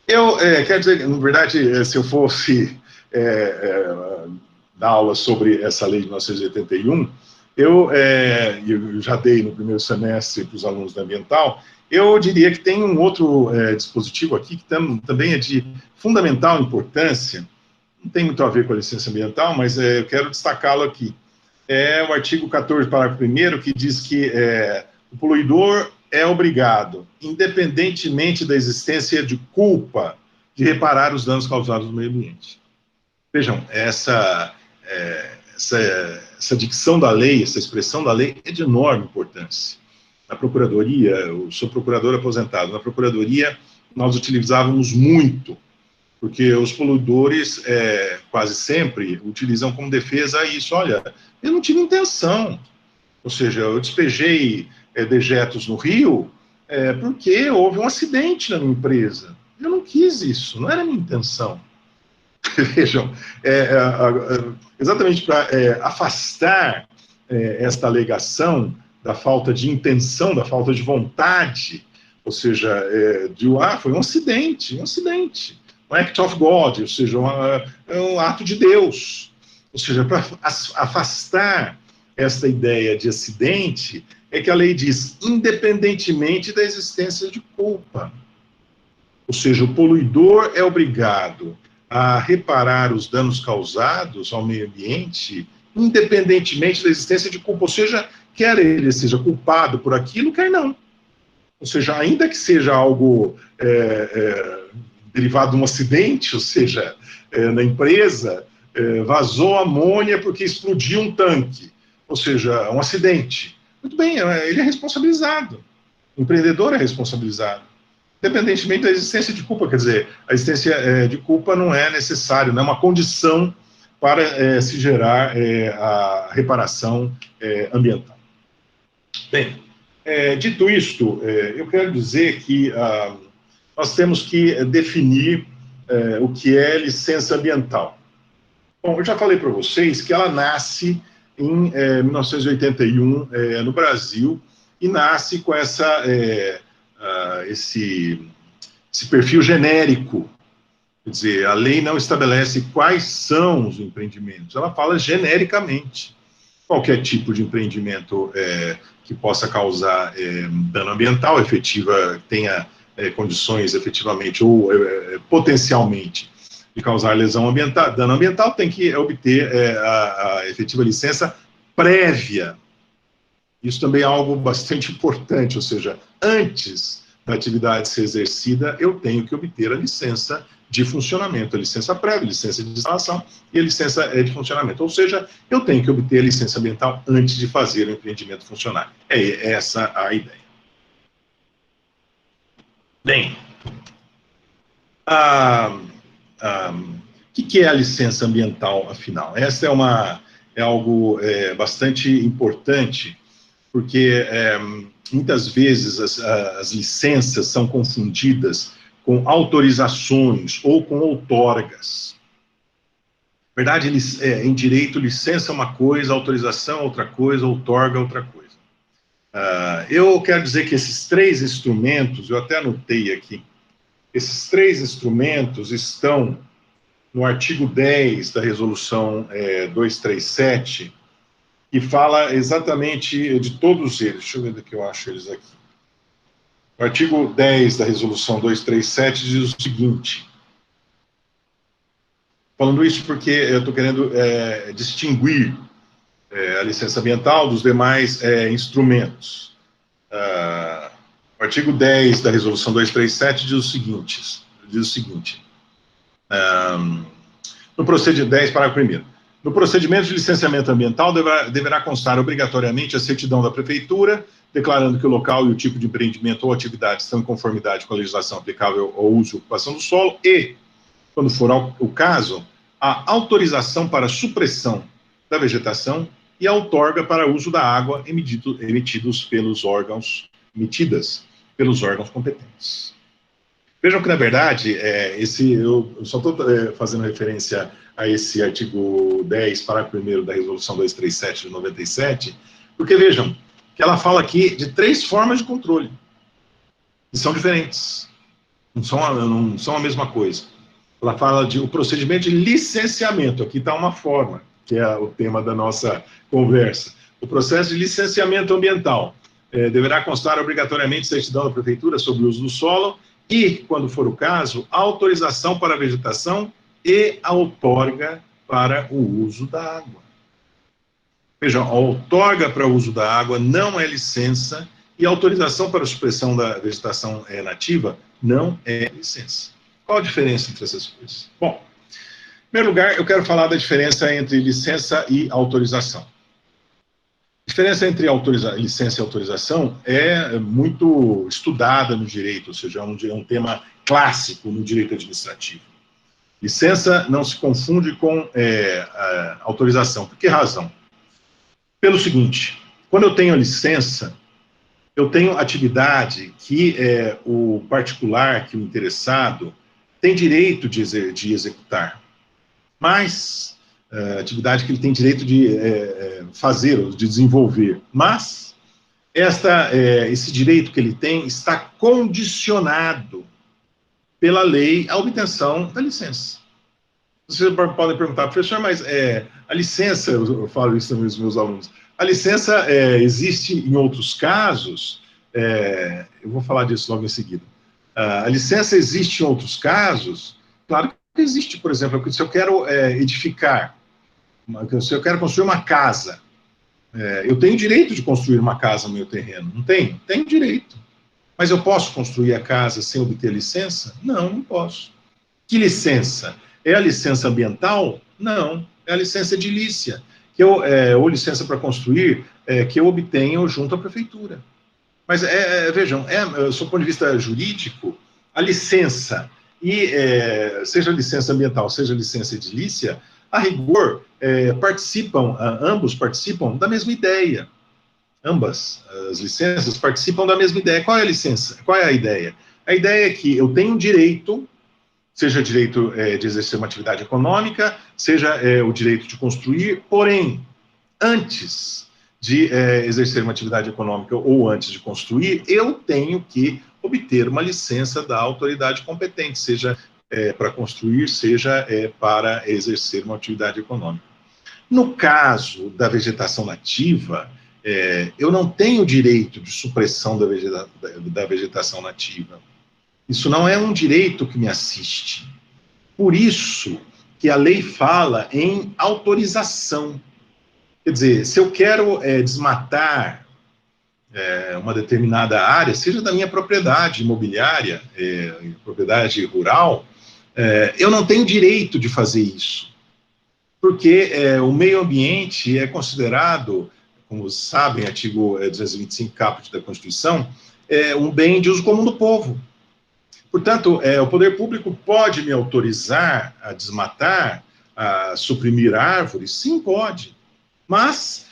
eu quero dizer, na verdade, se eu fosse dar aula sobre essa lei de 1981, eu já dei no primeiro semestre para os alunos da ambiental, eu diria que tem um outro dispositivo aqui que também é de fundamental importância, não tem muito a ver com a licença ambiental, mas eu quero destacá-lo aqui. É o artigo 14, parágrafo 1º, que diz que o poluidor é obrigado, independentemente da existência de culpa, de reparar os danos causados no meio ambiente. Vejam, essa dicção da lei, essa expressão da lei é de enorme importância. Na Procuradoria, eu sou procurador aposentado, na Procuradoria nós utilizávamos muito, porque os poluidores quase sempre utilizam como defesa isso, olha, eu não tive intenção, ou seja, eu despejei dejetos no rio porque houve um acidente na minha empresa, eu não quis isso, não era minha intenção. Vejam, exatamente para afastar esta alegação da falta de intenção, da falta de vontade, ou seja, foi um acidente, um act of God, ou seja, um ato de Deus. Ou seja, para afastar esta ideia de acidente, é que a lei diz, independentemente da existência de culpa. Ou seja, o poluidor é obrigado a reparar os danos causados ao meio ambiente, independentemente da existência de culpa, ou seja, quer ele seja culpado por aquilo, quer não. Ou seja, ainda que seja algo derivado de um acidente, ou seja, na empresa, vazou amônia porque explodiu um tanque, ou seja, um acidente. Muito bem, ele é responsabilizado, o empreendedor é responsabilizado. Independentemente da existência de culpa, quer dizer, a existência de culpa não é necessário, não é uma condição para se gerar a reparação ambiental. Bem, dito isto, eu quero dizer que nós temos que definir o que é licença ambiental. Bom, eu já falei para vocês que ela nasce em 1981 no Brasil e nasce com esse perfil genérico. Quer dizer, a lei não estabelece quais são os empreendimentos, ela fala genericamente. Qualquer tipo de empreendimento que possa causar dano ambiental, tenha condições efetivamente ou potencialmente de causar dano ambiental, tem que obter a efetiva licença prévia. Isso também é algo bastante importante, ou seja, antes da atividade ser exercida, eu tenho que obter a licença de funcionamento, a licença prévia, a licença de instalação e a licença de funcionamento. Ou seja, eu tenho que obter a licença ambiental antes de fazer o empreendimento funcionar. É essa a ideia. Bem, o que é a licença ambiental, afinal? Essa é algo bastante importante, porque muitas vezes as licenças são confundidas com autorizações ou com outorgas. Na verdade, em direito, licença é uma coisa, autorização é outra coisa, outorga é outra coisa. Eu quero dizer que esses três instrumentos, eu até anotei aqui, esses três instrumentos estão no artigo 10 da resolução 237, que fala exatamente de todos eles. Deixa eu ver que eu acho eles aqui. O artigo 10 da resolução 237 diz o seguinte, falando isso porque eu estou querendo distinguir a licença ambiental dos demais instrumentos. O artigo 10 da resolução 237 diz o seguinte, no procedimento 10, parágrafo 1º, no procedimento de licenciamento ambiental deverá constar obrigatoriamente a certidão da prefeitura, declarando que o local e o tipo de empreendimento ou atividade estão em conformidade com a legislação aplicável ao uso e ocupação do solo e, quando for o caso, a autorização para supressão da vegetação e a outorga para uso da água emitidas pelos órgãos competentes. Vejam que, na verdade, eu só estou fazendo referência a esse artigo 10, parágrafo 1º da Resolução 237 de 97, porque, vejam, que ela fala aqui de 3 formas de controle, que são diferentes, não são a mesma coisa. Ela fala de o procedimento de licenciamento, aqui está uma forma, que é o tema da nossa conversa. O processo de licenciamento ambiental deverá constar obrigatoriamente certidão da prefeitura sobre o uso do solo e, quando for o caso, autorização para a vegetação e a outorga para o uso da água. Vejam, a outorga para o uso da água não é licença e a autorização para a supressão da vegetação nativa não é licença. Qual a diferença entre essas coisas? Bom, em primeiro lugar, eu quero falar da diferença entre licença e autorização. A diferença entre licença e autorização é muito estudada no direito, ou seja, é um tema clássico no direito administrativo. Licença não se confunde com autorização. Por que razão? Pelo seguinte, quando eu tenho a licença, eu tenho atividade que o particular, que o interessado, tem direito de executar, mas atividade que ele tem direito de fazer, de desenvolver, mas esse direito que ele tem está condicionado pela lei à obtenção da licença. Vocês podem perguntar, professor, mas a licença, eu falo isso também aos meus alunos, a licença existe em outros casos, eu vou falar disso logo em seguida. A licença existe em outros casos? Claro que existe, por exemplo, se eu quero edificar, se eu quero construir uma casa, eu tenho direito de construir uma casa no meu terreno, não tenho? Tenho direito. Mas eu posso construir a casa sem obter licença? Não, não posso. Que licença? É a licença ambiental? Não, é a licença edilícia, ou licença para construir, que eu obtenho junto à prefeitura. Mas, vejam, do ponto de vista jurídico, a licença, seja a licença ambiental, seja a licença edilícia, a rigor, ambos participam da mesma ideia. Ambas as licenças participam da mesma ideia. Qual é a licença? Qual é a ideia? A ideia é que eu tenho direito, seja direito de exercer uma atividade econômica, seja o direito de construir, porém, antes de exercer uma atividade econômica ou antes de construir, eu tenho que obter uma licença da autoridade competente, seja para construir, seja para exercer uma atividade econômica. No caso da vegetação nativa, eu não tenho direito de supressão da vegetação nativa. Isso não é um direito que me assiste. Por isso que a lei fala em autorização. Quer dizer, se eu quero desmatar uma determinada área, seja da minha propriedade imobiliária, propriedade rural, eu não tenho direito de fazer isso. Porque o meio ambiente é considerado, como sabem, artigo 225 caput da Constituição, um bem de uso comum do povo. Portanto, o poder público pode me autorizar a desmatar, a suprimir árvores? Sim, pode. Mas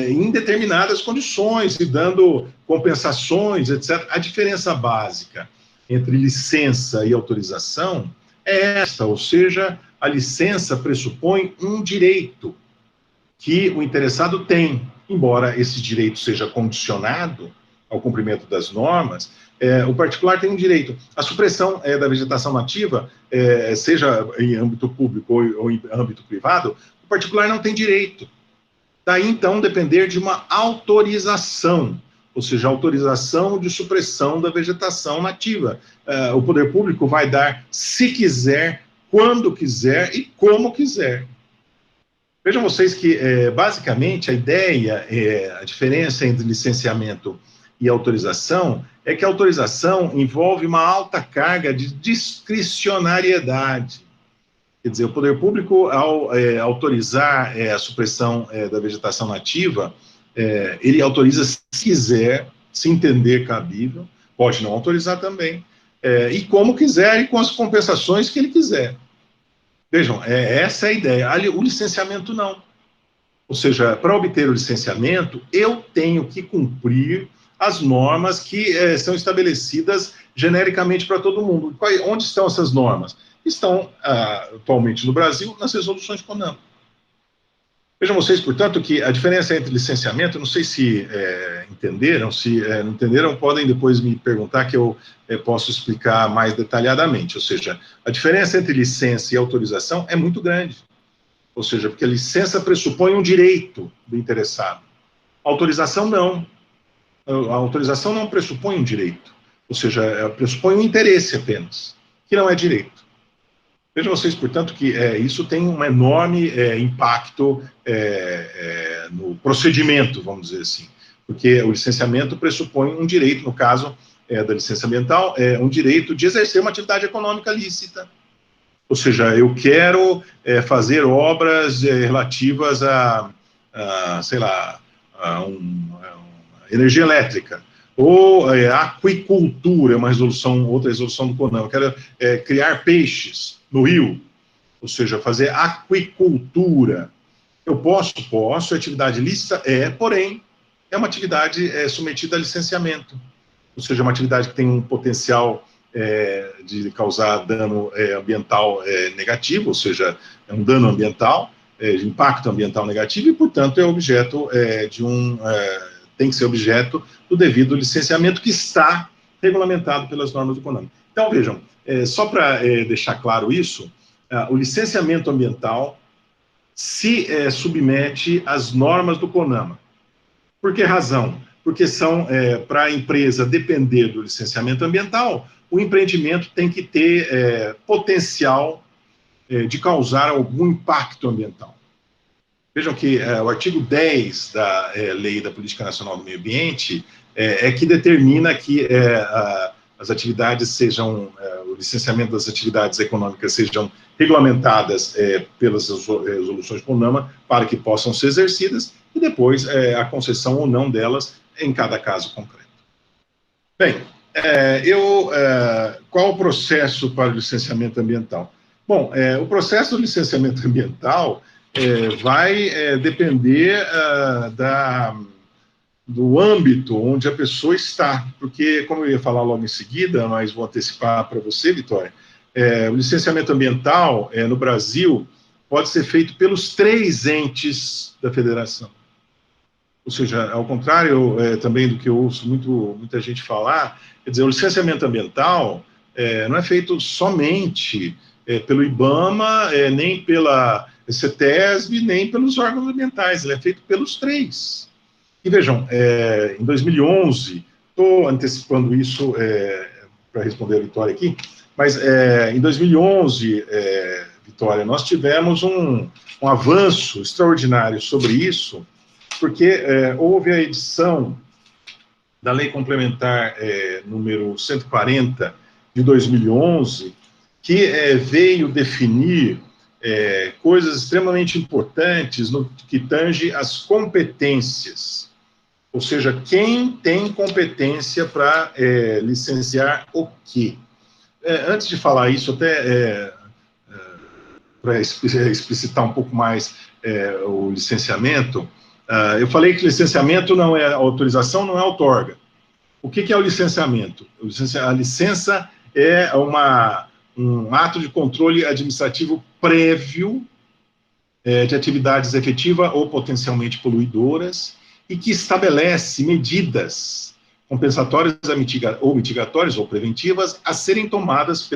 em determinadas condições, e dando compensações, etc. A diferença básica entre licença e autorização é essa, ou seja, a licença pressupõe um direito que o interessado tem, embora esse direito seja condicionado ao cumprimento das normas, o particular tem um direito. A supressão da vegetação nativa, seja em âmbito público ou em âmbito privado, o particular não tem direito. Daí, então, depender de uma autorização, ou seja, autorização de supressão da vegetação nativa. O poder público vai dar, se quiser, quando quiser e como quiser. Vejam vocês que, basicamente, a ideia, a diferença entre licenciamento e autorização é que a autorização envolve uma alta carga de discricionariedade. Quer dizer, o poder público, ao autorizar a supressão da vegetação nativa, ele autoriza se quiser, se entender cabível, pode não autorizar também, e como quiser e com as compensações que ele quiser. Vejam, essa é a ideia. O licenciamento não. Ou seja, para obter o licenciamento, eu tenho que cumprir as normas que são estabelecidas genericamente para todo mundo. Onde estão essas normas? Estão, atualmente no Brasil, nas resoluções CONAMA. Vejam vocês, portanto, que a diferença entre licenciamento, não sei se entenderam, se não entenderam, podem depois me perguntar que eu posso explicar mais detalhadamente. Ou seja, a diferença entre licença e autorização é muito grande. Ou seja, porque a licença pressupõe um direito do interessado. A autorização não. A autorização não pressupõe um direito. Ou seja, ela pressupõe um interesse apenas, que não é direito. Vejam vocês, portanto, que isso tem um enorme impacto no procedimento, vamos dizer assim, porque o licenciamento pressupõe um direito, no caso da licença ambiental, um direito de exercer uma atividade econômica lícita. Ou seja, eu quero fazer obras relativas sei lá, energia elétrica, ou aquicultura, outra resolução do CONAMA. Eu quero criar peixes no rio, ou seja, fazer aquicultura. Eu posso, a atividade lícita porém, é uma atividade submetida a licenciamento, ou seja, uma atividade que tem um potencial de causar dano ambiental negativo, ou seja, é um dano ambiental, de impacto ambiental negativo, e, portanto, é objeto tem que ser objeto do devido licenciamento que está regulamentado pelas normas do CONAMA. Então, vejam, só para deixar claro isso, o licenciamento ambiental se submete às normas do CONAMA. Por que razão? Porque são, para a empresa depender do licenciamento ambiental, o empreendimento tem que ter potencial de causar algum impacto ambiental. Vejam que o artigo 10 da Lei da Política Nacional do Meio Ambiente que determina que as atividades sejam, o licenciamento das atividades econômicas sejam regulamentadas pelas resoluções CONAMA para que possam ser exercidas e depois a concessão ou não delas em cada caso concreto. Bem, qual o processo para o licenciamento ambiental? Bom, o processo do licenciamento ambiental vai depender do âmbito onde a pessoa está, porque, como eu ia falar logo em seguida, mas vou antecipar para você, Vitória, o licenciamento ambiental no Brasil pode ser feito pelos 3 entes da federação. Ou seja, ao contrário também do que eu ouço muita gente falar, quer dizer, o licenciamento ambiental não é feito somente pelo IBAMA, nem pela CETESB, nem pelos órgãos ambientais, ele é feito pelos 3. E vejam, em 2011, estou antecipando isso para responder a Vitória aqui, mas em 2011, Vitória, nós tivemos um avanço extraordinário sobre isso, porque houve a edição da Lei Complementar número 140 de 2011, que veio definir coisas extremamente importantes no que tange às competências. Ou seja, quem tem competência para licenciar o quê? Antes de falar isso, até para explicitar um pouco mais o licenciamento, eu falei que licenciamento não é autorização, não é outorga. O que é o licenciamento? A licença é um ato de controle administrativo prévio de atividades efetiva ou potencialmente poluidoras e que estabelece medidas compensatórias ou mitigatórias ou preventivas a serem tomadas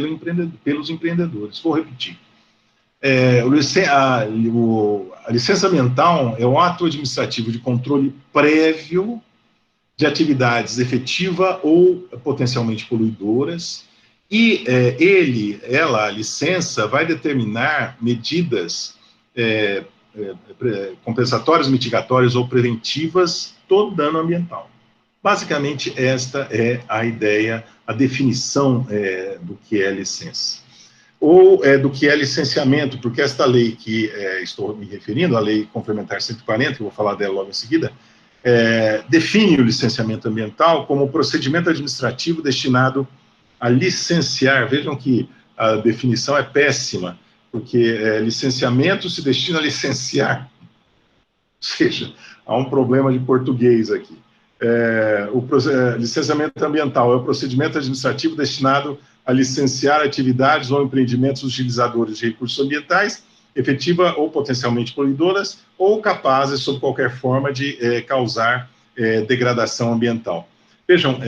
pelos empreendedores. Vou repetir. A licença ambiental é um ato administrativo de controle prévio de atividades efetiva ou potencialmente poluidoras e a licença vai determinar medidas compensatórias, mitigatórias ou preventivas do dano ambiental. Basicamente, esta é a ideia, a definição do que é licença. Ou do que é licenciamento, porque esta lei que estou me referindo, a Lei Complementar 140, que eu vou falar dela logo em seguida, define o licenciamento ambiental como procedimento administrativo destinado a licenciar. Vejam que a definição é péssima, porque licenciamento se destina a licenciar. Ou seja, há um problema de português aqui. Licenciamento ambiental é o procedimento administrativo destinado a licenciar atividades ou empreendimentos utilizadores de recursos ambientais, efetiva ou potencialmente poluidoras, ou capazes, sob qualquer forma, de causar degradação ambiental. Vejam,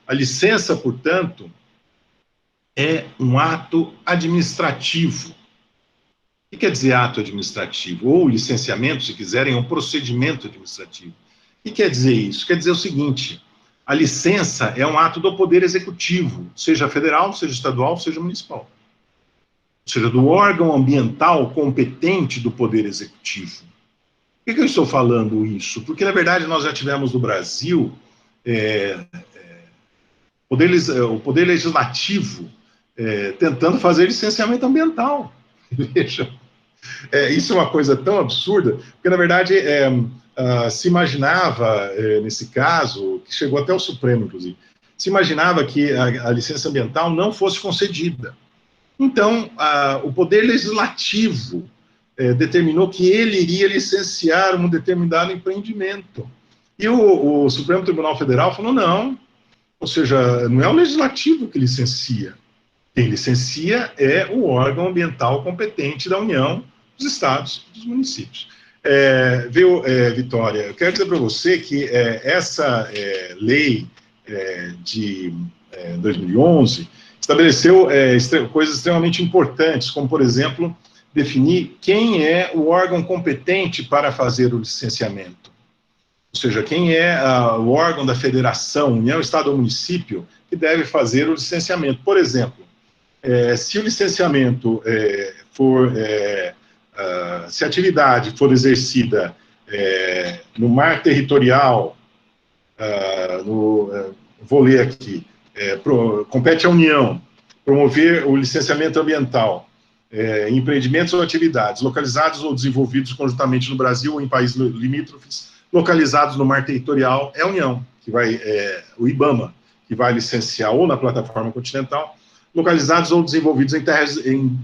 a licença, portanto, é um ato administrativo. O que quer dizer ato administrativo? Ou licenciamento, se quiserem, é um procedimento administrativo. O que quer dizer isso? Quer dizer o seguinte: a licença é um ato do Poder Executivo, seja federal, seja estadual, seja municipal. Ou seja, do órgão ambiental competente do Poder Executivo. Por que eu estou falando isso? Porque, na verdade, nós já tivemos no Brasil o Poder Legislativo tentando fazer licenciamento ambiental. Veja, isso é uma coisa tão absurda, porque, na verdade, se imaginava, nesse caso, que chegou até o Supremo, inclusive, se imaginava que a licença ambiental não fosse concedida. Então, o Poder Legislativo determinou que ele iria licenciar um determinado empreendimento. E o Supremo Tribunal Federal falou não, ou seja, não é o Legislativo que licencia. Quem licencia é o órgão ambiental competente da União, dos estados e dos municípios. Vitória, eu quero dizer para você que essa lei de 2011 estabeleceu coisas extremamente importantes, como, por exemplo, definir quem é o órgão competente para fazer o licenciamento. Ou seja, quem é o órgão da federação, União, Estado ou município, que deve fazer o licenciamento. Por exemplo, se o licenciamento se a atividade for exercida no mar territorial, vou ler aqui, compete à União promover o licenciamento ambiental em empreendimentos ou atividades localizados ou desenvolvidos conjuntamente no Brasil ou em países limítrofes, localizados no mar territorial, é a União, que vai, o IBAMA, que vai licenciar ou na plataforma continental, localizados ou desenvolvidos em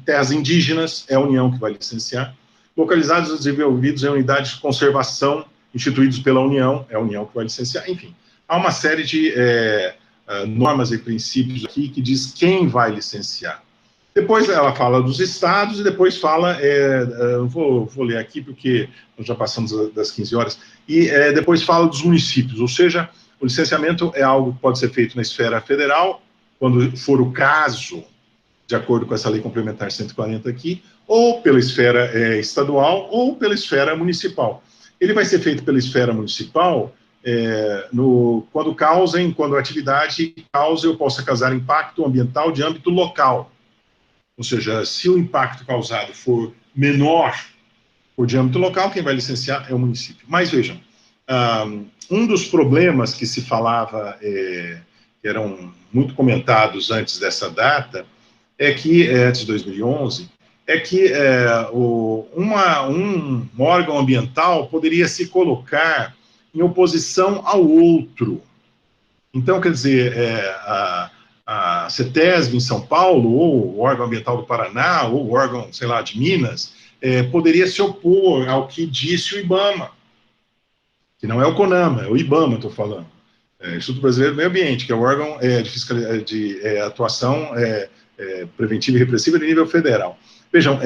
terras indígenas, é a União que vai licenciar, localizados ou desenvolvidos em unidades de conservação instituídos pela União, é a União que vai licenciar, enfim. Há uma série de normas e princípios aqui que diz quem vai licenciar. Depois ela fala dos estados e depois fala, vou ler aqui porque nós já passamos das 15 horas, e depois fala dos municípios, ou seja, o licenciamento é algo que pode ser feito na esfera federal, quando for o caso, de acordo com essa lei complementar 140 aqui, ou pela esfera estadual ou pela esfera municipal. Ele vai ser feito pela esfera municipal quando a atividade cause ou possa causar impacto ambiental de âmbito local. Ou seja, se o impacto causado for menor por de âmbito local, quem vai licenciar é o município. Mas vejam, um dos problemas que se falava, que eram muito comentados antes dessa data, antes de 2011, é que um órgão ambiental poderia se colocar em oposição ao outro. Então, quer dizer, a CETESB em São Paulo, ou o órgão ambiental do Paraná, ou o órgão, sei lá, de Minas, poderia se opor ao que disse o IBAMA, que não é o CONAMA, é o IBAMA, estou falando. Instituto Brasileiro do Meio Ambiente, que é o órgão de atuação preventiva e repressiva de nível federal. Vejam,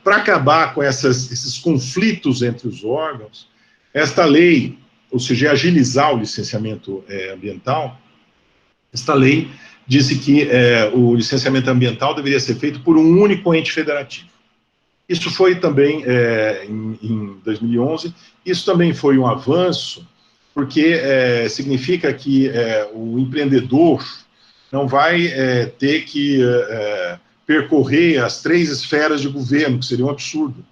para acabar com esses conflitos entre os órgãos, esta lei, ou seja, agilizar o licenciamento ambiental, esta lei disse que o licenciamento ambiental deveria ser feito por um único ente federativo. Isso foi também em 2011, isso também foi um avanço, porque significa que o empreendedor não vai ter que percorrer as 3 esferas de governo, que seria um absurdo.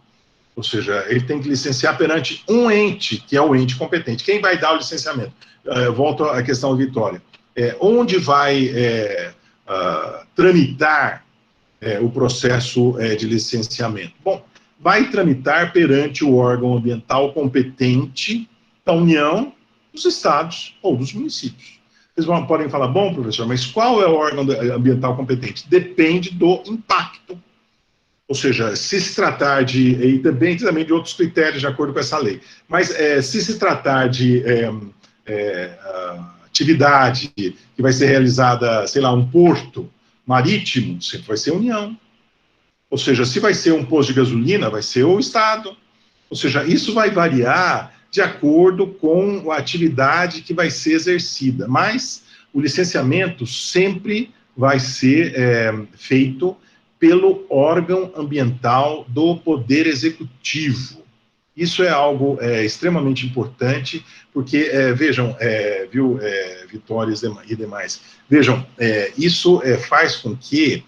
Ou seja, ele tem que licenciar perante um ente, que é o ente competente. Quem vai dar o licenciamento? Volto à questão da Vitória. Onde vai tramitar o processo de licenciamento? Bom, vai tramitar perante o órgão ambiental competente da União, dos estados ou dos municípios. Vocês podem falar, bom, professor, mas qual é o órgão ambiental competente? Depende do impacto. Ou seja, se tratar e também de outros critérios de acordo com essa lei, mas se tratar de atividade que vai ser realizada, sei lá, um porto marítimo, sempre vai ser a União. Ou seja, se vai ser um posto de gasolina, vai ser o Estado. Ou seja, isso vai variar de acordo com a atividade que vai ser exercida. Mas o licenciamento sempre vai ser feito pelo órgão ambiental do Poder Executivo. Isso é algo extremamente importante, porque, vejam, viu, Vitória e demais, vejam, isso faz com que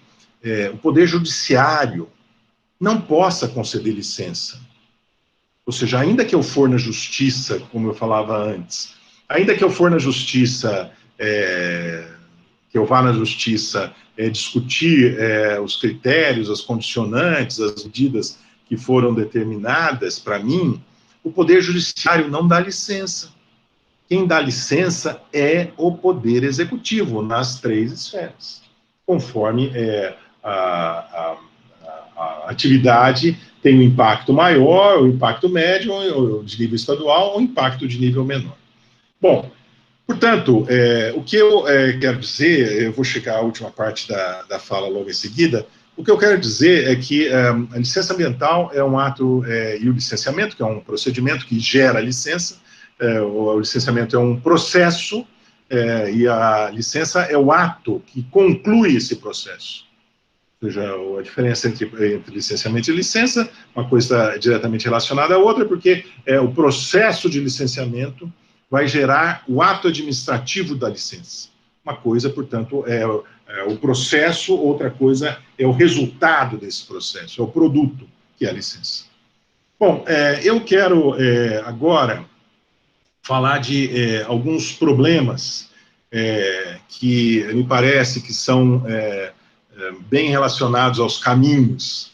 o Poder Judiciário não possa conceder licença. Ou seja, ainda que eu for na Justiça, como eu falava antes, ainda que eu for na Justiça, que eu vá na Justiça discutir os critérios, as condicionantes, as medidas que foram determinadas para mim, o Poder Judiciário não dá licença. Quem dá licença é o Poder Executivo, nas 3 esferas, conforme a atividade tem um impacto maior, o impacto médio, ou de nível estadual, ou o impacto de nível menor. Bom, portanto, o que eu quero dizer, eu vou chegar à última parte da fala logo em seguida, o que eu quero dizer é que a licença ambiental é um ato, e o licenciamento, que é um procedimento que gera a licença, o licenciamento é um processo, e a licença é o ato que conclui esse processo. Ou seja, a diferença entre licenciamento e licença, uma coisa está diretamente relacionada à outra, porque o processo de licenciamento vai gerar o ato administrativo da licença. Uma coisa, portanto, é o processo, outra coisa é o resultado desse processo, é o produto, que é a licença. Bom, eu quero agora falar de alguns problemas que me parece que são bem relacionados aos caminhos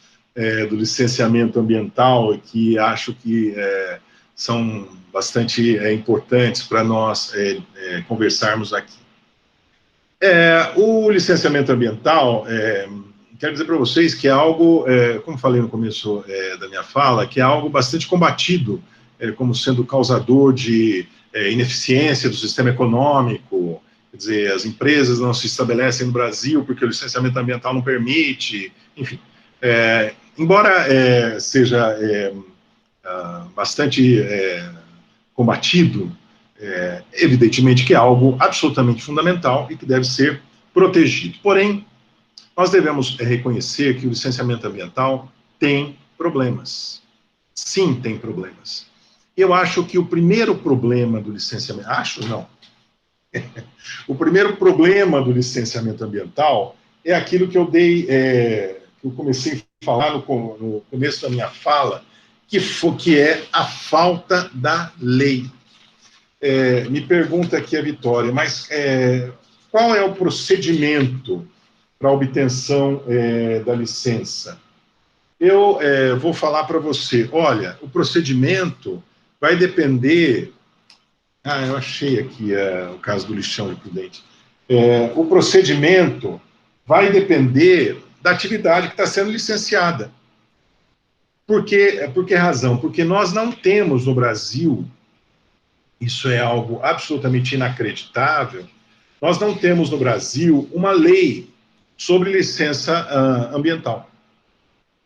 do licenciamento ambiental e que acho que são bastante importantes para nós conversarmos aqui. O licenciamento ambiental, quero dizer para vocês que é algo, como falei no começo da minha fala, que é algo bastante combatido como sendo causador de ineficiência do sistema econômico. Quer dizer, as empresas não se estabelecem no Brasil porque o licenciamento ambiental não permite, enfim. Embora seja bastante combatido, evidentemente que é algo absolutamente fundamental e que deve ser protegido. Porém, nós devemos reconhecer que o licenciamento ambiental tem problemas. Sim, tem problemas. Eu acho que o primeiro problema do licenciamento... Acho, não. O primeiro problema do licenciamento ambiental é aquilo que eu que eu comecei a falar no começo da minha fala, que é a falta da lei. Me pergunta aqui a Vitória, mas qual é o procedimento para a obtenção da licença? Eu vou falar para você, olha, o procedimento vai depender... eu achei aqui o caso do lixão de Prudente. O procedimento vai depender da atividade que está sendo licenciada. Por que razão? Porque nós não temos no Brasil, isso é algo absolutamente inacreditável, nós não temos no Brasil uma lei sobre licença ambiental.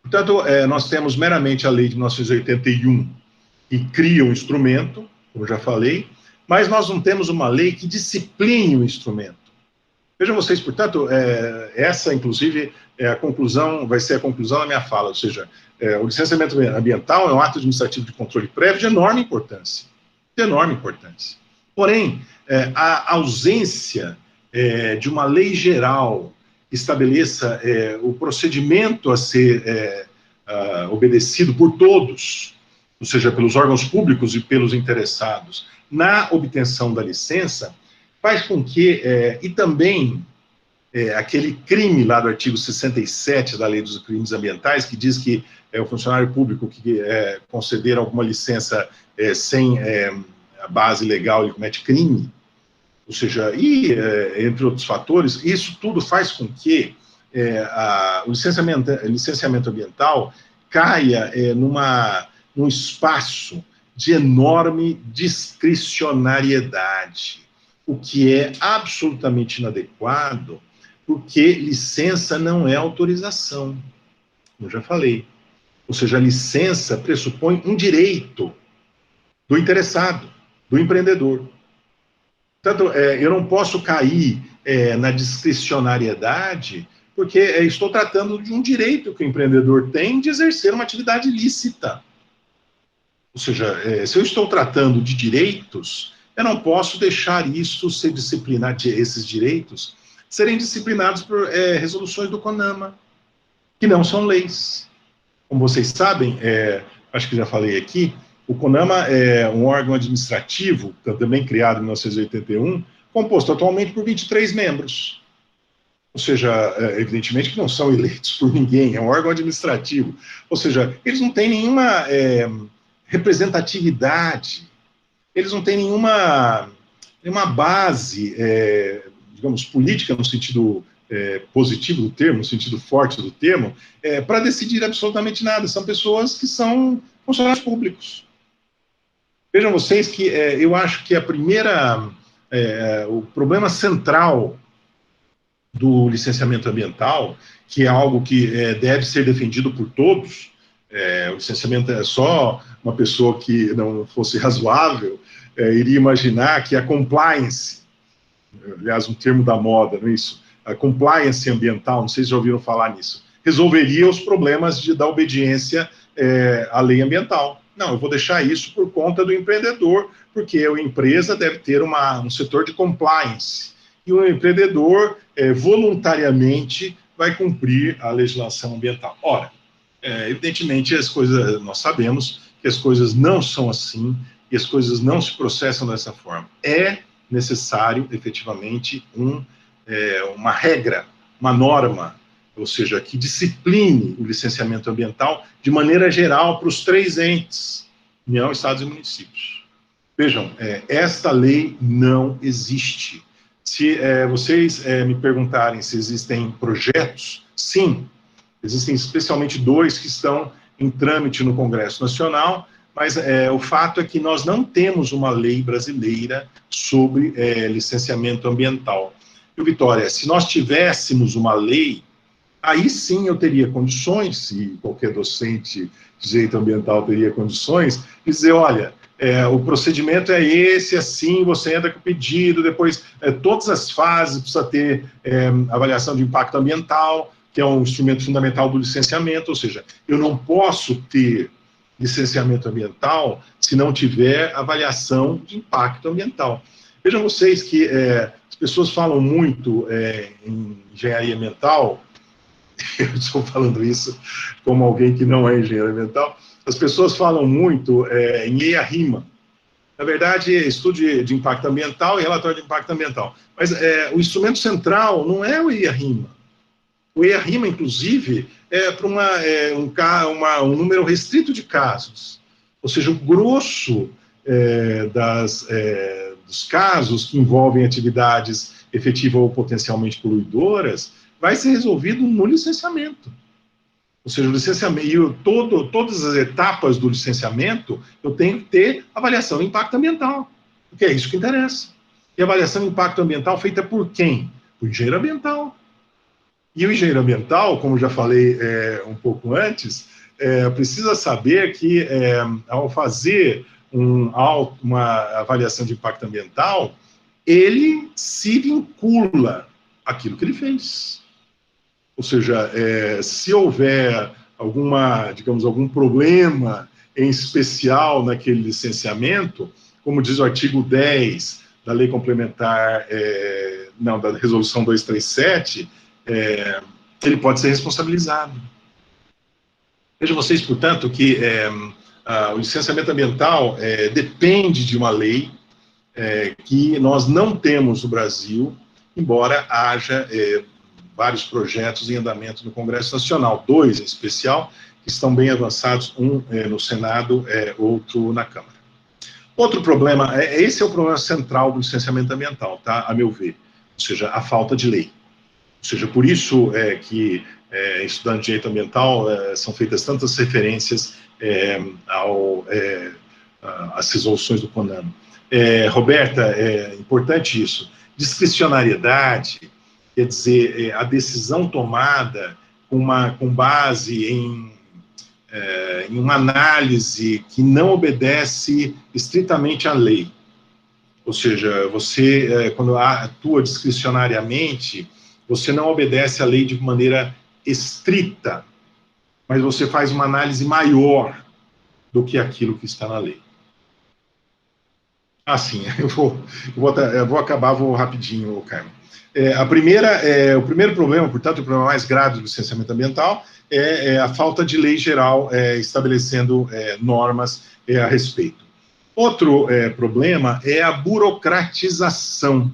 Portanto, nós temos meramente a lei de 1981, que cria um instrumento, como já falei, mas nós não temos uma lei que discipline o instrumento. Vejam vocês, portanto, essa, inclusive, vai ser a conclusão da minha fala, ou seja, o licenciamento ambiental é um ato administrativo de controle prévio de enorme importância. De enorme importância. Porém, a ausência de uma lei geral que estabeleça o procedimento a ser obedecido por todos, ou seja, pelos órgãos públicos e pelos interessados, na obtenção da licença, faz com que, e também aquele crime lá do artigo 67 da Lei dos Crimes Ambientais, que diz que o funcionário público que conceder alguma licença sem a base legal, ele comete crime, ou seja, entre outros fatores, isso tudo faz com que o licenciamento ambiental caia num espaço de enorme discricionariedade, o que é absolutamente inadequado, porque licença não é autorização, como eu já falei. Ou seja, a licença pressupõe um direito do interessado, do empreendedor. Portanto, eu não posso cair na discricionariedade, porque estou tratando de um direito que o empreendedor tem de exercer uma atividade lícita. Ou seja, se eu estou tratando de direitos, eu não posso deixar isso ser disciplinado, esses direitos serem disciplinados por resoluções do CONAMA, que não são leis. Como vocês sabem, acho que já falei aqui, o CONAMA é um órgão administrativo, também criado em 1981, composto atualmente por 23 membros. Ou seja, evidentemente que não são eleitos por ninguém, é um órgão administrativo. Ou seja, eles não têm nenhuma representatividade, eles não têm nenhuma base, digamos, política no sentido positivo do termo, no sentido forte do termo, para decidir absolutamente nada. São pessoas que são funcionários públicos. Vejam vocês que eu acho que o problema central do licenciamento ambiental, que é algo que deve ser defendido por todos, o licenciamento é só uma pessoa que não fosse razoável, iria imaginar que a compliance, aliás, um termo da moda, não é isso? A compliance ambiental, não sei se já ouviram falar nisso, resolveria os problemas da obediência à lei ambiental. Não, eu vou deixar isso por conta do empreendedor, porque a empresa deve ter um setor de compliance. E o empreendedor, voluntariamente, vai cumprir a legislação ambiental. Ora, evidentemente, nós sabemos que as coisas não são assim, e as coisas não se processam dessa forma. É necessário, efetivamente, uma regra, uma norma, ou seja, que discipline o licenciamento ambiental de maneira geral para os 3 entes, União, Estados e municípios. Vejam, esta lei não existe. Se vocês me perguntarem se existem projetos, sim, existem especialmente 2 que estão em trâmite no Congresso Nacional, mas o fato é que nós não temos uma lei brasileira sobre licenciamento ambiental. E, Vitória, se nós tivéssemos uma lei, aí sim eu teria condições, e qualquer docente de direito ambiental teria condições, de dizer, olha, o procedimento é esse, assim, você entra com o pedido, depois todas as fases precisa ter avaliação de impacto ambiental, que é um instrumento fundamental do licenciamento, ou seja, eu não posso ter licenciamento ambiental se não tiver avaliação de impacto ambiental. Vejam vocês que as pessoas falam muito em engenharia ambiental, eu estou falando isso como alguém que não é engenheiro ambiental, as pessoas falam muito em EIA-RIMA. Na verdade, estudo de impacto ambiental e relatório de impacto ambiental. Mas o instrumento central não é o EIA-RIMA. O EIA-RIMA, inclusive, é para um número restrito de casos. Ou seja, o grosso dos casos que envolvem atividades efetivas ou potencialmente poluidoras vai ser resolvido no licenciamento. Ou seja, o licenciamento, todas as etapas do licenciamento, eu tenho que ter avaliação de impacto ambiental, porque é isso que interessa. E avaliação de impacto ambiental feita por quem? O engenheiro ambiental. E o engenheiro ambiental, como já falei um pouco antes, precisa saber que, ao fazer uma avaliação de impacto ambiental, ele se vincula àquilo que ele fez. Ou seja, se houver algum problema em especial naquele licenciamento, como diz o artigo 10 da Lei Complementar, da Resolução 237, ele pode ser responsabilizado. Vejam vocês, portanto, que o licenciamento ambiental depende de uma lei que nós não temos no Brasil, embora haja vários projetos em andamento no Congresso Nacional, 2 em especial, que estão bem avançados, um no Senado, outro na Câmara. Outro problema, esse é o problema central do licenciamento ambiental, tá, a meu ver, ou seja, a falta de lei. Ou seja, por isso que estudando direito ambiental são feitas tantas referências ao as resoluções do CONAMA. Roberta, é importante isso. Discricionariedade, quer dizer, a decisão tomada com base em uma análise que não obedece estritamente à lei. Ou seja, você, quando atua discricionariamente, você não obedece à lei de maneira estrita, mas você faz uma análise maior do que aquilo que está na lei. Sim, eu vou acabar, vou rapidinho, Carmen. O primeiro problema, portanto, o problema mais grave do licenciamento ambiental é a falta de lei geral estabelecendo normas a respeito. Outro problema é a burocratização.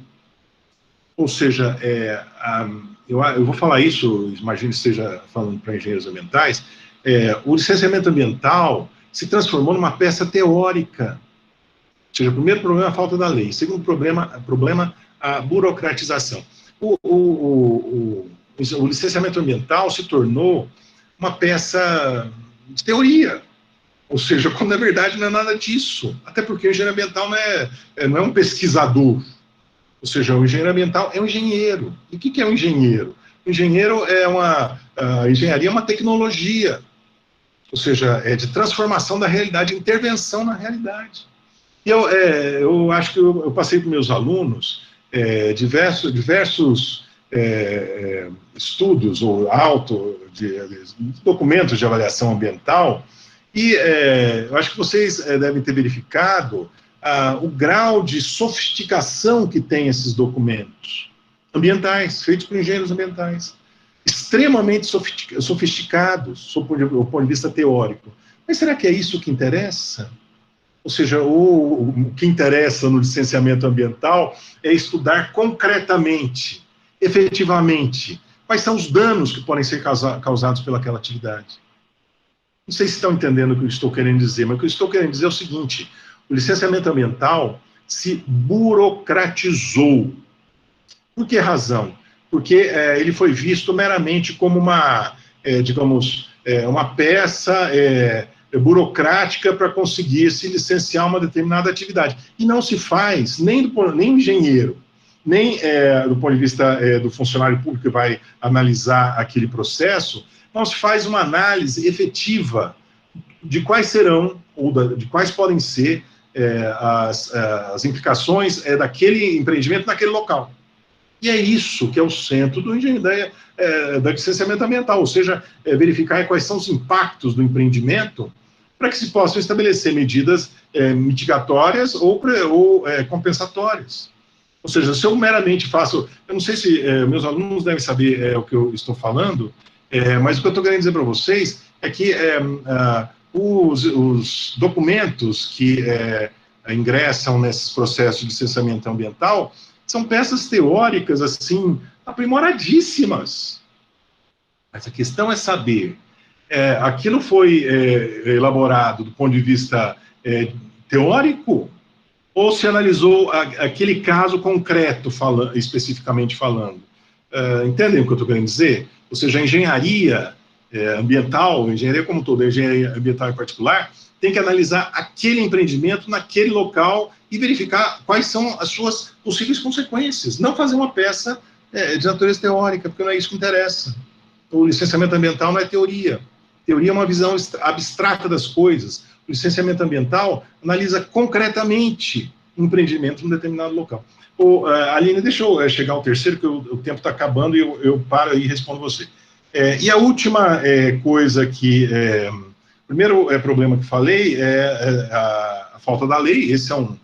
Ou seja, eu vou falar isso, imagino que esteja falando para engenheiros ambientais, o licenciamento ambiental se transformou numa peça teórica. Ou seja, o primeiro problema é a falta da lei. O segundo problema a burocratização. O licenciamento ambiental se tornou uma peça de teoria. Ou seja, quando na verdade não é nada disso. Até porque o engenheiro ambiental não é um pesquisador. Ou seja, o engenheiro ambiental é um engenheiro. E o que é um engenheiro? O engenheiro a engenharia é uma tecnologia. Ou seja, é de transformação da realidade, intervenção na realidade. E eu acho que eu passei para meus alunos diversos estudos ou documentos de avaliação ambiental, e eu acho que vocês devem ter verificado o grau de sofisticação que tem esses documentos ambientais, feitos por engenheiros ambientais, extremamente sofisticados, sob o ponto de vista teórico. Mas será que é isso que interessa? Ou seja, o que interessa no licenciamento ambiental é estudar concretamente, efetivamente, quais são os danos que podem ser causados pelaquela atividade. Não sei se estão entendendo o que eu estou querendo dizer, mas o que eu estou querendo dizer é o seguinte: o licenciamento ambiental se burocratizou. Por que razão? Porque ele foi visto meramente como uma peça burocrática para conseguir se licenciar uma determinada atividade. E não se faz, nem o engenheiro, nem do ponto de vista do funcionário público que vai analisar aquele processo, não se faz uma análise efetiva de quais serão, ou de quais podem ser as implicações daquele empreendimento naquele local. E é isso que é o centro do da licenciamento ambiental, ou seja, verificar quais são os impactos do empreendimento para que se possam estabelecer medidas mitigatórias ou compensatórias. Ou seja, se eu meramente faço... Eu não sei se meus alunos devem saber o que eu estou falando, mas o que eu estou querendo dizer para vocês é que os documentos que ingressam nesses processos de licenciamento ambiental são peças teóricas, assim, aprimoradíssimas. Mas a questão é saber, aquilo foi elaborado do ponto de vista teórico, ou se analisou aquele caso concreto, especificamente falando? Entendem o que eu estou querendo dizer? Ou seja, a engenharia ambiental, a engenharia como toda, a engenharia ambiental em particular, tem que analisar aquele empreendimento naquele local e verificar quais são as suas possíveis consequências. Não fazer uma peça de natureza teórica, porque não é isso que interessa. O licenciamento ambiental não é teoria. Teoria é uma visão abstrata das coisas. O licenciamento ambiental analisa concretamente um empreendimento em um determinado local. Aline, deixa eu chegar ao terceiro, que o tempo está acabando e eu paro aí e respondo você. E a última coisa que... o primeiro problema que falei é a falta da lei. Esse é um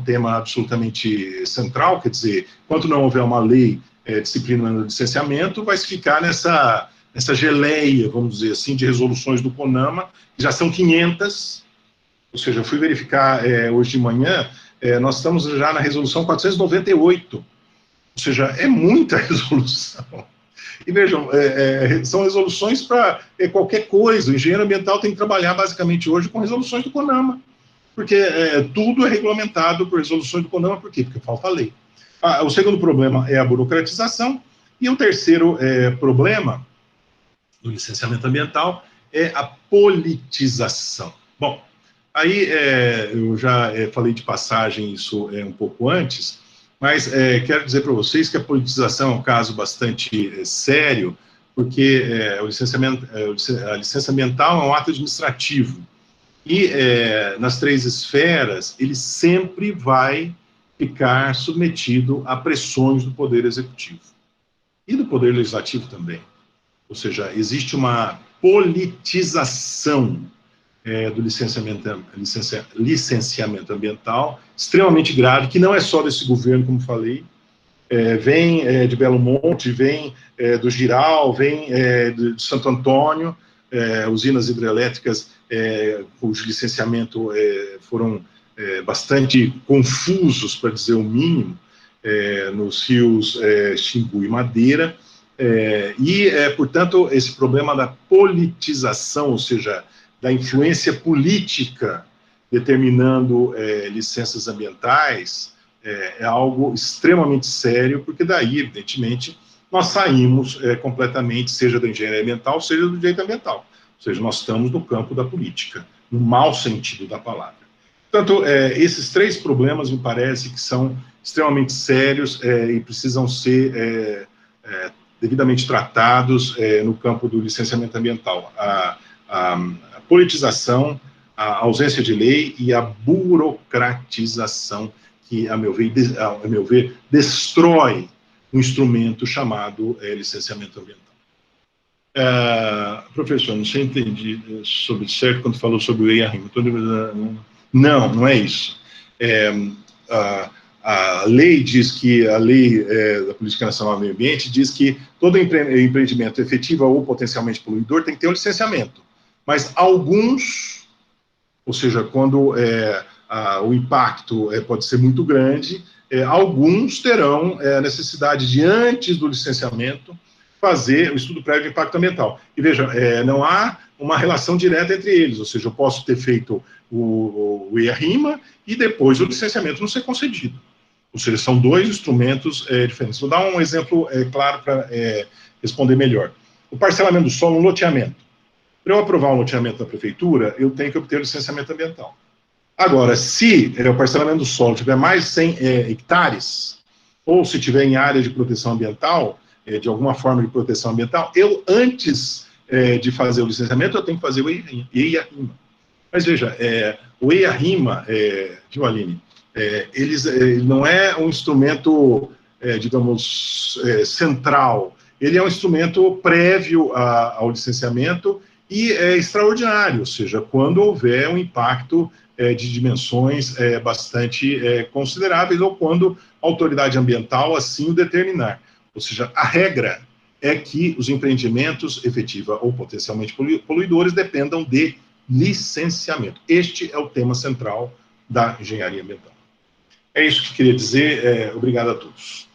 tema absolutamente central, quer dizer, enquanto não houver uma lei disciplinando o licenciamento, vai se ficar nessa geleia, vamos dizer assim, de resoluções do CONAMA, que já são 500, ou seja, eu fui verificar hoje de manhã, nós estamos já na resolução 498, ou seja, é muita resolução. E vejam, são resoluções para qualquer coisa. O engenheiro ambiental tem que trabalhar basicamente hoje com resoluções do CONAMA, porque tudo é regulamentado por resoluções do CONAMA. Por quê? Porque falta lei. O segundo problema é a burocratização, e o terceiro problema do licenciamento ambiental é a politização. Bom, Aí, eu já falei de passagem isso um pouco antes, mas quero dizer para vocês que a politização é um caso bastante sério, porque a licença ambiental é um ato administrativo, e nas 3 esferas, ele sempre vai ficar submetido a pressões do Poder Executivo e do Poder Legislativo também. Ou seja, existe uma politização do licenciamento ambiental extremamente grave, que não é só desse governo, como falei, vem de Belo Monte, vem do Giral, vem de Santo Antônio, usinas hidrelétricas cujo licenciamento foram bastante confusos, para dizer o mínimo, nos rios Xingu e Madeira, portanto, esse problema da politização, ou seja, da influência política determinando licenças ambientais, é algo extremamente sério, porque daí, evidentemente, nós saímos completamente, seja da engenharia ambiental, seja do direito ambiental. Ou seja, nós estamos no campo da política, no mau sentido da palavra. Portanto, esses 3 problemas me parece que são extremamente sérios e precisam ser devidamente tratados no campo do licenciamento ambiental. A politização, a ausência de lei e a burocratização, que, a meu ver, destrói um instrumento chamado licenciamento ambiental. Professor, não sei se entendi sobre certo quando falou sobre o EIA-RIMA. Não é isso. A lei diz que, a lei da Política Nacional do Meio Ambiente diz que todo empreendimento efetivo ou potencialmente poluidor tem que ter um licenciamento. Mas alguns, ou seja, quando o impacto pode ser muito grande, alguns terão a necessidade de, antes do licenciamento, fazer o estudo prévio de impacto ambiental. E veja, não há uma relação direta entre eles, ou seja, eu posso ter feito o EIA-RIMA e depois o licenciamento não ser concedido. Ou seja, são 2 instrumentos diferentes. Vou dar um exemplo claro para responder melhor. O parcelamento do solo, um loteamento. Para eu aprovar um loteamento da prefeitura, eu tenho que obter o licenciamento ambiental. Agora, se o parcelamento do solo tiver mais de 100 hectares, ou se tiver em área de proteção ambiental, de alguma forma de proteção ambiental, eu, antes de fazer o licenciamento, eu tenho que fazer o EIA-RIMA. Mas veja, o EIA-RIMA, viu, Aline, ele não é um instrumento, digamos, central. Ele é um instrumento prévio ao licenciamento e é extraordinário, ou seja, quando houver um impacto de dimensões bastante consideráveis ou quando a autoridade ambiental assim o determinar. Ou seja, a regra é que os empreendimentos efetiva ou potencialmente poluidores dependam de licenciamento. Este é o tema central da engenharia ambiental. É isso que queria dizer. Obrigado a todos.